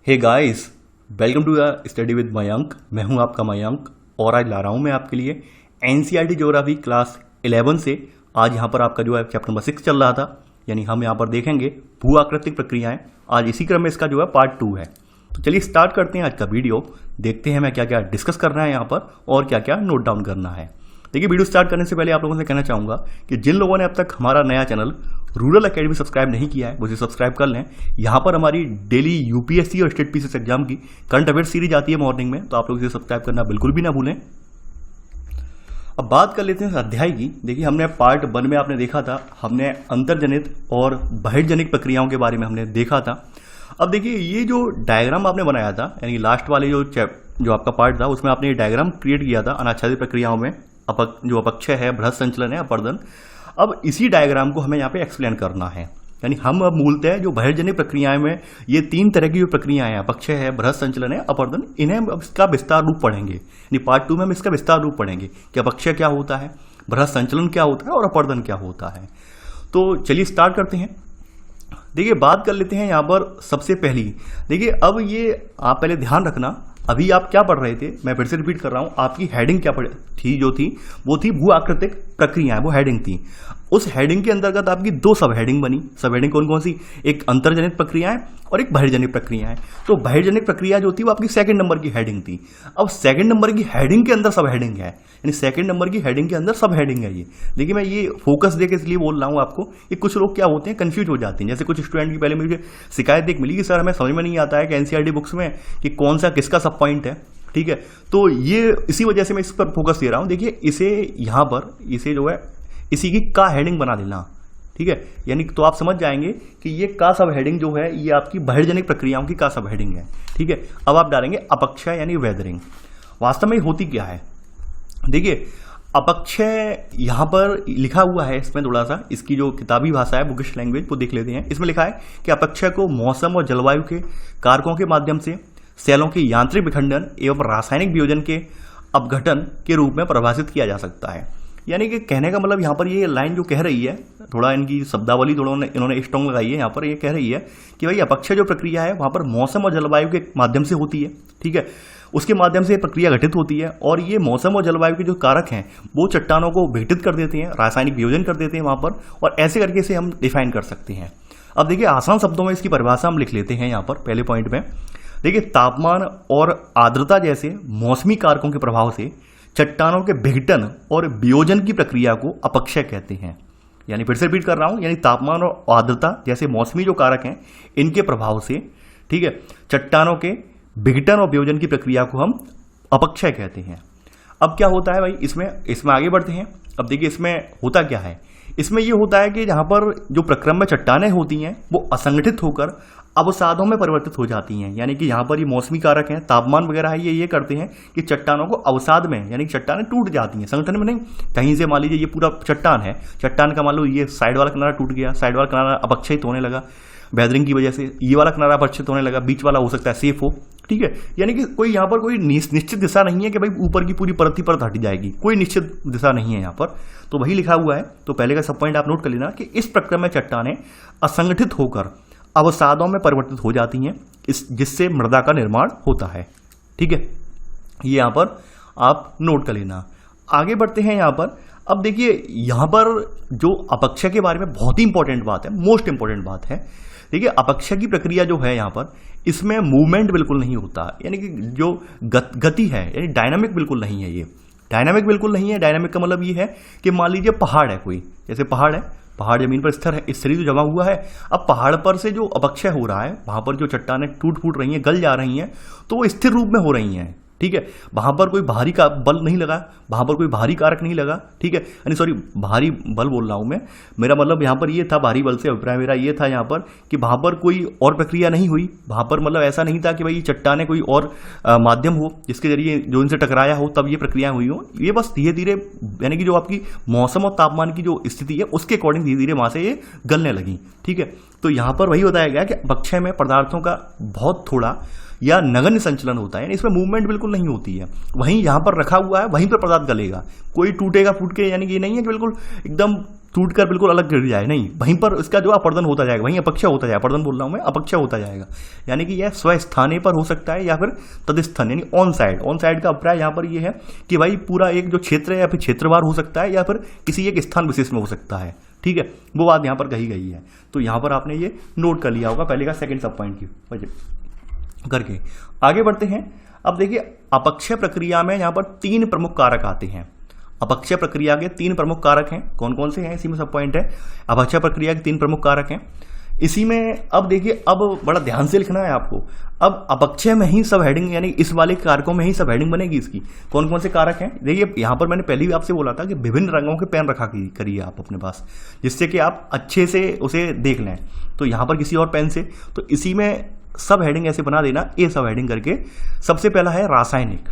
Hey guys, welcome to the study with Mayank. मैं हूं आपका मयंक और आज ला रहा हूं मैं आपके लिए एनसीईआरटी ज्योग्राफी क्लास 11 से। आज यहां पर आपका जो है चैप्टर नंबर 6 चल रहा था, यानी हम यहां पर देखेंगे भू आकृतिक प्रक्रियाएं। आज इसी क्रम में इसका जो है पार्ट 2 है। तो चलिए स्टार्ट करते हैं आज का वीडियो। देखते हैं मैं क्या क्या डिस्कस करना है यहाँ पर और क्या क्या नोट डाउन करना है। देखिए, वीडियो स्टार्ट करने से पहले आप लोगों से कहना चाहूँगा कि जिन लोगों ने अब तक हमारा नया चैनल रूरल एकेडमी सब्सक्राइब नहीं किया है, उसे सब्सक्राइब कर लें। यहाँ पर हमारी डेली यूपीएससी और स्टेट पीसीएस एग्जाम की करंट अफेयर सीरीज आती है मॉर्निंग में, तो आप लोग इसे सब्सक्राइब करना बिल्कुल भी ना भूलें। अब बात कर लेते हैं अध्याय की। देखिए, हमने पार्ट 1 में आपने देखा था, हमने अंतर्जनित और बहिर्जनित प्रक्रियाओं के बारे में हमने देखा था। अब देखिए, ये जो डायग्राम आपने बनाया था, यानी लास्ट वाले जो आपका पार्ट था, उसमें आपने ये डायग्राम क्रिएट किया था अनाच्छादित प्रक्रियाओं में। जो अपक्षय है, बृहत संचलन है, अपर्दन। अब इसी डायग्राम को हमें यहाँ पे एक्सप्लेन करना है। यानी हम अब मूलतः जो बहिर्जनित प्रक्रियाएं में ये 3 तरह की जो प्रक्रियाएं हैं, अपक्षय है, बृहत संचलन है, अपर्दन, इन्हें अब इसका विस्तार रूप पढ़ेंगे। यानी पार्ट 2 में हम इसका विस्तार रूप पढ़ेंगे कि अपक्षय क्या होता है, बृहत संचलन क्या होता है और अपर्दन क्या होता है। तो चलिए स्टार्ट करते हैं। देखिए, बात कर लेते हैं यहाँ पर सबसे पहली। देखिए, अब ये आप पहले ध्यान रखना, अभी आप क्या पढ़ रहे थे, मैं फिर से रिपीट कर रहा हूं, आपकी हेडिंग क्या थी, वो थी भू आकृतिक प्रक्रियाएं, वो हेडिंग थी। उस हेडिंग के अंतर्गत आपकी 2 सब हेडिंग बनी। सब हेडिंग कौन कौन सी? एक अंतर्जनित प्रक्रियाएं और एक बहिर्जनित प्रक्रियाएं। तो बहिर्जनित प्रक्रिया जो थी वो आपकी 2nd नंबर की हेडिंग थी। अब 2nd नंबर की हेडिंग के अंदर सब हेडिंग है, यानी 2nd नंबर की हेडिंग के अंदर सब हेडिंग है ये। देखिए, मैं ये फोकस देके इसलिए बोल रहा हूँ आपको, कि कुछ लोग क्या होते हैं, कंफ्यूज हो जाते हैं। जैसे कुछ स्टूडेंट की पहले मुझे शिकायत एक मिली कि सर हमें समझ में नहीं आता है कि एनसीईआरटी बुक्स में कि कौन सा किसका सब पॉइंट है। ठीक है, तो ये इसी वजह से मैं इस पर फोकस दे रहा हूं। देखिए, इसे यहां पर इसे जो है इसी की का हेडिंग बना देना। ठीक है, यानी तो आप समझ जाएंगे कि ये का सब हेडिंग जो है ये आपकी बहिर्जनिक प्रक्रियाओं की का सब हेडिंग है। ठीक है, अब आप डालेंगे अपक्षय यानी वेदरिंग। वास्तव में होती क्या है? देखिए, अपक्षय यहां पर लिखा हुआ है, इसमें थोड़ा सा इसकी जो किताबी भाषा है, बुकिश लैंग्वेज, वो देख लेते हैं। इसमें लिखा है कि अपक्षय को मौसम और जलवायु के कारकों के माध्यम से सेलों के यांत्रिक विखंडन एवं रासायनिक वियोजन के अपघटन के रूप में परिभाषित किया जा सकता है। यानी कि कहने का मतलब यहाँ पर ये लाइन जो कह रही है, थोड़ा इनकी शब्दावली थोड़ा इन्होंने स्ट्रॉन्ग लगाई है। यहाँ पर ये कह रही है कि भाई अपक्षय जो प्रक्रिया है वहाँ पर मौसम और जलवायु के माध्यम से होती है। ठीक है, उसके माध्यम से प्रक्रिया घटित होती है और ये मौसम और जलवायु के जो कारक हैं वो चट्टानों को विघटित कर देते हैं, रासायनिक वियोजन कर देते हैं वहाँ पर, और ऐसे करके इसे हम डिफाइन कर सकते हैं। अब देखिए, आसान शब्दों में इसकी परिभाषा हम लिख लेते हैं यहाँ पर पहले पॉइंट में। देखिए, तापमान और आर्द्रता जैसे मौसमी कारकों के प्रभाव से चट्टानों के विघटन और वियोजन की प्रक्रिया को अपक्षय कहते हैं। यानी फिर से रिपीट कर रहा हूं, यानी तापमान और आर्द्रता जैसे मौसमी जो कारक हैं इनके प्रभाव से, ठीक है, चट्टानों के विघटन और वियोजन की प्रक्रिया को हम अपक्षय कहते हैं। अब क्या होता है भाई, इसमें आगे बढ़ते हैं। अब देखिए, इसमें होता क्या है, इसमें यह होता है कि जहां पर जो प्रक्रम में चट्टानें होती हैं वो असंगठित होकर अवसादों में परिवर्तित हो जाती हैं। यानी कि यहाँ पर ये मौसमी कारक हैं, तापमान वगैरह है, ये करते हैं कि चट्टानों को अवसाद में, यानी कि चट्टानें टूट जाती हैं, संगठन में नहीं। कहीं से मान लीजिए ये पूरा चट्टान है, चट्टान का मान लो ये साइड वाला किनारा टूट गया, साइड वाला किनारा अपक्षयित होने लगा वेदरिंग की वजह से, ये वाला किनारा अपक्षयित होने लगा, बीच वाला हो सकता है सेफ हो। ठीक है, यानी कि कोई यहाँ पर कोई निश्चित दिशा नहीं है कि भाई ऊपर की पूरी परत हट जाएगी, कोई निश्चित दिशा नहीं है यहाँ पर। तो वही लिखा हुआ है। तो पहले का सब पॉइंट आप नोट कर लेना कि इस प्रक्रम में चट्टानें असंगठित होकर अवसादों में परिवर्तित हो जाती हैं, जिससे मृदा का निर्माण होता है। ठीक है, ये यहां पर आप नोट कर लेना। आगे बढ़ते हैं यहां पर। अब देखिए, यहां पर जो अपक्षय के बारे में बहुत ही इंपॉर्टेंट बात है, मोस्ट इंपॉर्टेंट बात है। देखिए, अपक्षय की प्रक्रिया जो है यहां पर, इसमें मूवमेंट बिल्कुल नहीं होता, यानी कि जो गति है, यानी डायनामिक बिल्कुल नहीं है। ये डायनामिक बिल्कुल नहीं है। डायनामिक का मतलब ये है कि मान लीजिए पहाड़ है, कोई जैसे पहाड़ है, पहाड़ जमीन पर स्थिर है, स्थिर जो जमा हुआ है। अब पहाड़ पर से जो अपक्षय हो रहा है, वहां पर जो चट्टानें टूट फूट रही हैं, गल जा रही हैं, तो वो स्थिर रूप में हो रही हैं। ठीक है, वहां पर कोई बाहरी का बल नहीं लगा, वहां पर कोई बाहरी कारक नहीं लगा। ठीक है, यानी सॉरी, भारी बल बोल रहा हूं मैं, मेरा मतलब यहां पर ये था, भारी बल से अभिप्राय मेरा ये था यहां पर कि वहां पर कोई और प्रक्रिया नहीं हुई। वहां पर मतलब ऐसा नहीं था कि भाई चट्टानें कोई और माध्यम हो जिसके जरिए जो इनसे टकराया हो तब ये प्रक्रिया हुई हो। ये बस धीरे धीरे, यानी कि जो आपकी मौसम और तापमान की जो स्थिति है उसके अकॉर्डिंग धीरे धीरे वहां से ये गलने लगी। ठीक है, तो यहां पर वही बताया गया कि अपक्षय में पदार्थों का बहुत थोड़ा या नगण्य संचलन होता है, यानी इसमें मूवमेंट बिल्कुल नहीं होती है। वहीं यहां पर रखा हुआ है, वहीं पर पदार्थ गलेगा, कोई टूटेगा फूट के, यानी कि ये नहीं है कि बिल्कुल एकदम टूट कर बिल्कुल अलग गिर जाए, नहीं, वहीं पर इसका जो अपर्दन होता जाएगा, वहीं अपक्षय होता जाएगा, अपर्दन बोल रहा हूं मैं, अपक्षय होता जाएगा। यानी कि यह स्वस्थाने पर हो सकता है या फिर तदस्थान यानी ऑन साइड का अभिप्राय यहाँ पर यह है कि भाई पूरा एक जो क्षेत्र है या फिर क्षेत्रवार हो सकता है या फिर किसी एक स्थान विशेष में हो सकता है। ठीक है, वो बात यहाँ पर कही गई है। तो यहाँ पर आपने ये नोट कर लिया होगा पहले का सेकंड सब पॉइंट की वजह करके। आगे बढ़ते हैं। अब देखिए अपक्षय प्रक्रिया में यहाँ पर 3 प्रमुख कारक आते हैं। अपक्षय प्रक्रिया के 3 प्रमुख कारक हैं, कौन कौन से हैं इसी में सब पॉइंट है। अपक्षय प्रक्रिया के 3 प्रमुख कारक हैं इसी में। अब देखिए, अब बड़ा ध्यान से लिखना है आपको। अब अपक्षय में ही सब हेडिंग यानी इस वाले कारकों में ही सब हेडिंग बनेगी इसकी। कौन कौन से कारक हैं देखिए, यहां पर मैंने पहले भी आपसे बोला था कि विभिन्न रंगों के पेन रखा करिए आप अपने पास, जिससे कि आप अच्छे से उसे देख लें। तो यहां पर किसी और पेन से, तो इसी में सब हेडिंग ऐसे बना देना, ए सब हेडिंग करके। सबसे पहला है रासायनिक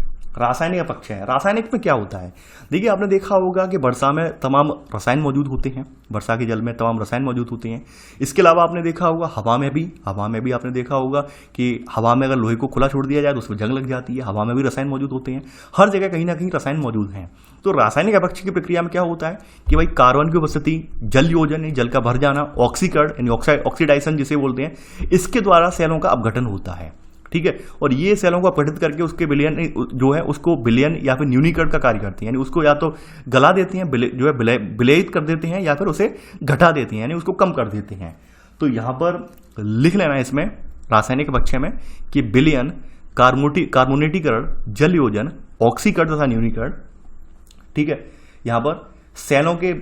अपक्षय है। रासायनिक में क्या होता है देखिए, आपने देखा होगा कि वर्षा में तमाम रसायन मौजूद होते हैं, वर्षा के जल में तमाम रसायन मौजूद होते हैं। इसके अलावा आपने देखा होगा हवा में भी आपने देखा होगा कि हवा में अगर लोहे को खुला छोड़ दिया जाए तो उसमें जंग लग जाती है। हवा में भी रसायन मौजूद होते हैं, हर जगह कहीं ना कहीं रसायन मौजूद हैं। तो रासायनिक अपक्षय की प्रक्रिया में क्या होता है कि भाई कार्बन की उपस्थिति, जल योजन यानी जल का भर जाना, ऑक्सीकरण यानी ऑक्सीडाइजेशन जिसे बोलते हैं, इसके द्वारा सेलों का अपघटन होता है। ठीक है, और ये सेलों को अपघटित करके उसके विलयन जो है उसको विलयन या फिर न्यूनीकरण का कार्य करती हैं, यानी उसको या तो गला देती हैं, जो है विलयित कर देते हैं, या फिर उसे घटा देती हैं यानी उसको कम कर देते हैं। तो यहां पर लिख लेना है इसमें रासायनिक अपक्षय में कि विलयन, कार्बोनेटीकरण, जल योजन, ऑक्सीकरण तथा न्यूनीकरण। ठीक है, यहां पर सेलों के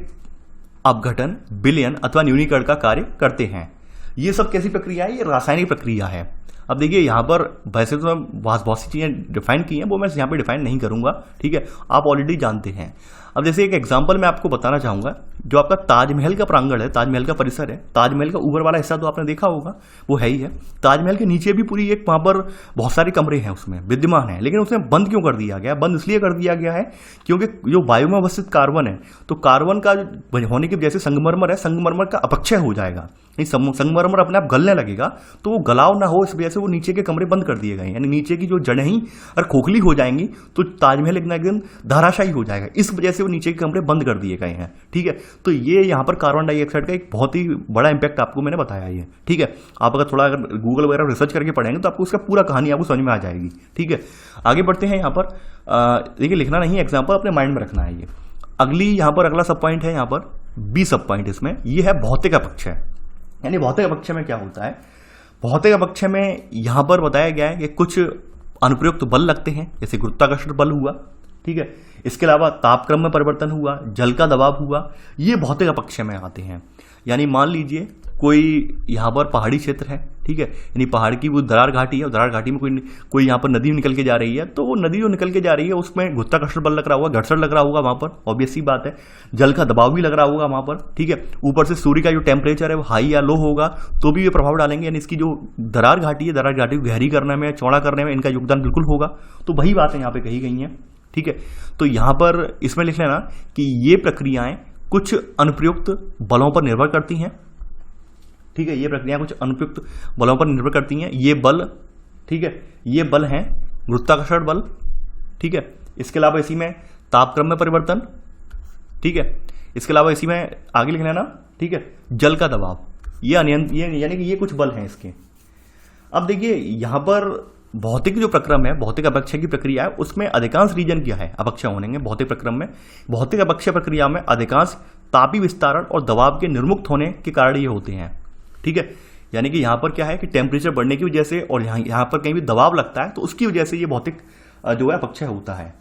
अपघटन, विलयन अथवा न्यूनीकरण का कार्य करते हैं। ये सब कैसी प्रक्रिया है, ये रासायनिक प्रक्रिया है। अब देखिए यहाँ पर वैसे तो बहुत सी चीज़ें डिफाइन की हैं, वो मैं यहाँ पे डिफाइन नहीं करूँगा। ठीक है, आप ऑलरेडी जानते हैं। अब जैसे एक एग्जांपल मैं आपको बताना चाहूँगा, जो आपका ताजमहल का प्रांगण है, ताजमहल का परिसर है, ताजमहल का ऊपर वाला हिस्सा तो आपने देखा होगा, वो है ही है। ताजमहल के नीचे भी पूरी एक वहाँ पर बहुत सारे कमरे हैं उसमें विद्यमान है, लेकिन उसमें बंद क्यों कर दिया गया? बंद इसलिए कर दिया गया है क्योंकि जो वायु में अवस्थित कार्बन है, तो कार्बन का होने की वजह से संगमरमर है, संगमरमर का अपक्षय हो जाएगा, संगमरमर अपने आप गलने लगेगा, तो वो गलाव ना हो इस वजह से वो नीचे के कमरे बंद कर दिए गए, यानी नीचे की जो जड़ें ही और खोखली हो जाएंगी तो ताजमहल एकदम धराशायी हो जाएगा, इस वजह से वो नीचे के कमरे बंद कर दिए गए हैं। ठीक है, तो ये यहाँ पर कार्बन डाइऑक्साइड का एक बहुत ही बड़ा इंपैक्ट आपको मैंने बताया है। ठीक है, आप अगर थोड़ा अगर गूगल वगैरह रिसर्च करके पढ़ेंगे तो आपको उसका पूरा कहानी आपको समझ में आ जाएगी। ठीक है, आगे बढ़ते हैं। यहाँ पर देखिए लिखना नहीं, एग्जाम्पल अपने माइंड में रखना है। ये अगला सब पॉइंट है, यहाँ पर बी सब पॉइंट इसमें ये है भौतिक अपक्षय। यानी भौतिक अपक्षय में क्या होता है, भौतिक अपक्षय में यहां पर बताया गया है कि कुछ अनुप्रयुक्त बल लगते हैं, जैसे गुरुत्वाकर्षण बल हुआ। ठीक है, इसके अलावा तापक्रम में परिवर्तन हुआ, जल का दबाव हुआ, ये भौतिक अपक्षय में आते हैं। यानी मान लीजिए कोई यहाँ पर पहाड़ी क्षेत्र है, ठीक है, यानी पहाड़ की वो दरार घाटी है, और दरार घाटी में कोई यहाँ पर नदी निकल के जा रही है, तो वो नदी जो निकल के जा रही है उसमें गुरुत्वाकर्षण बल लग रहा होगा, घर्षण लग रहा होगा वहाँ पर, ऑब्वियस सी बात है। जल का दबाव भी लग रहा होगा वहाँ पर। ठीक है, ऊपर से सूर्य का जो टेम्परेचर है वो हाई या लो होगा तो भी ये प्रभाव डालेंगे, यानी इसकी जो दरार घाटी है, दरार घाटी को गहरी करने में, चौड़ा करने में इनका योगदान बिल्कुल होगा। तो वही बातें यहाँ पे कही गई हैं। ठीक है, तो यहाँ पर इसमें लिख लेना कि ये प्रक्रियाएं कुछ अनुप्रयुक्त बलों पर निर्भर करती हैं। ठीक है, ये प्रक्रियाएं कुछ अनुप्रयुक्त बलों पर निर्भर करती हैं। ये बल, ठीक है, ये बल हैं गुरुत्वाकर्षण बल। ठीक है, इसके अलावा इसी में तापक्रम में परिवर्तन। ठीक है, इसके अलावा इसी में आगे लिख लेना, ठीक है, जल का दबाव, ये यानी कि ये कुछ बल हैं इसके। अब देखिए यहां पर भौतिक जो प्रक्रम है, भौतिक अपक्षय की प्रक्रिया है, उसमें अधिकांश रीजन क्या है अपक्षय होने में भौतिक प्रक्रम में, भौतिक अपक्षय प्रक्रिया में अधिकांश तापीय विस्तारण और दबाव के निर्मुक्त होने के कारण ये होते हैं। ठीक है, यानी कि यहाँ पर क्या है कि टेम्परेचर बढ़ने की वजह से और यहाँ पर कहीं भी दबाव लगता है तो उसकी वजह से ये भौतिक जो है अपक्षय होता है।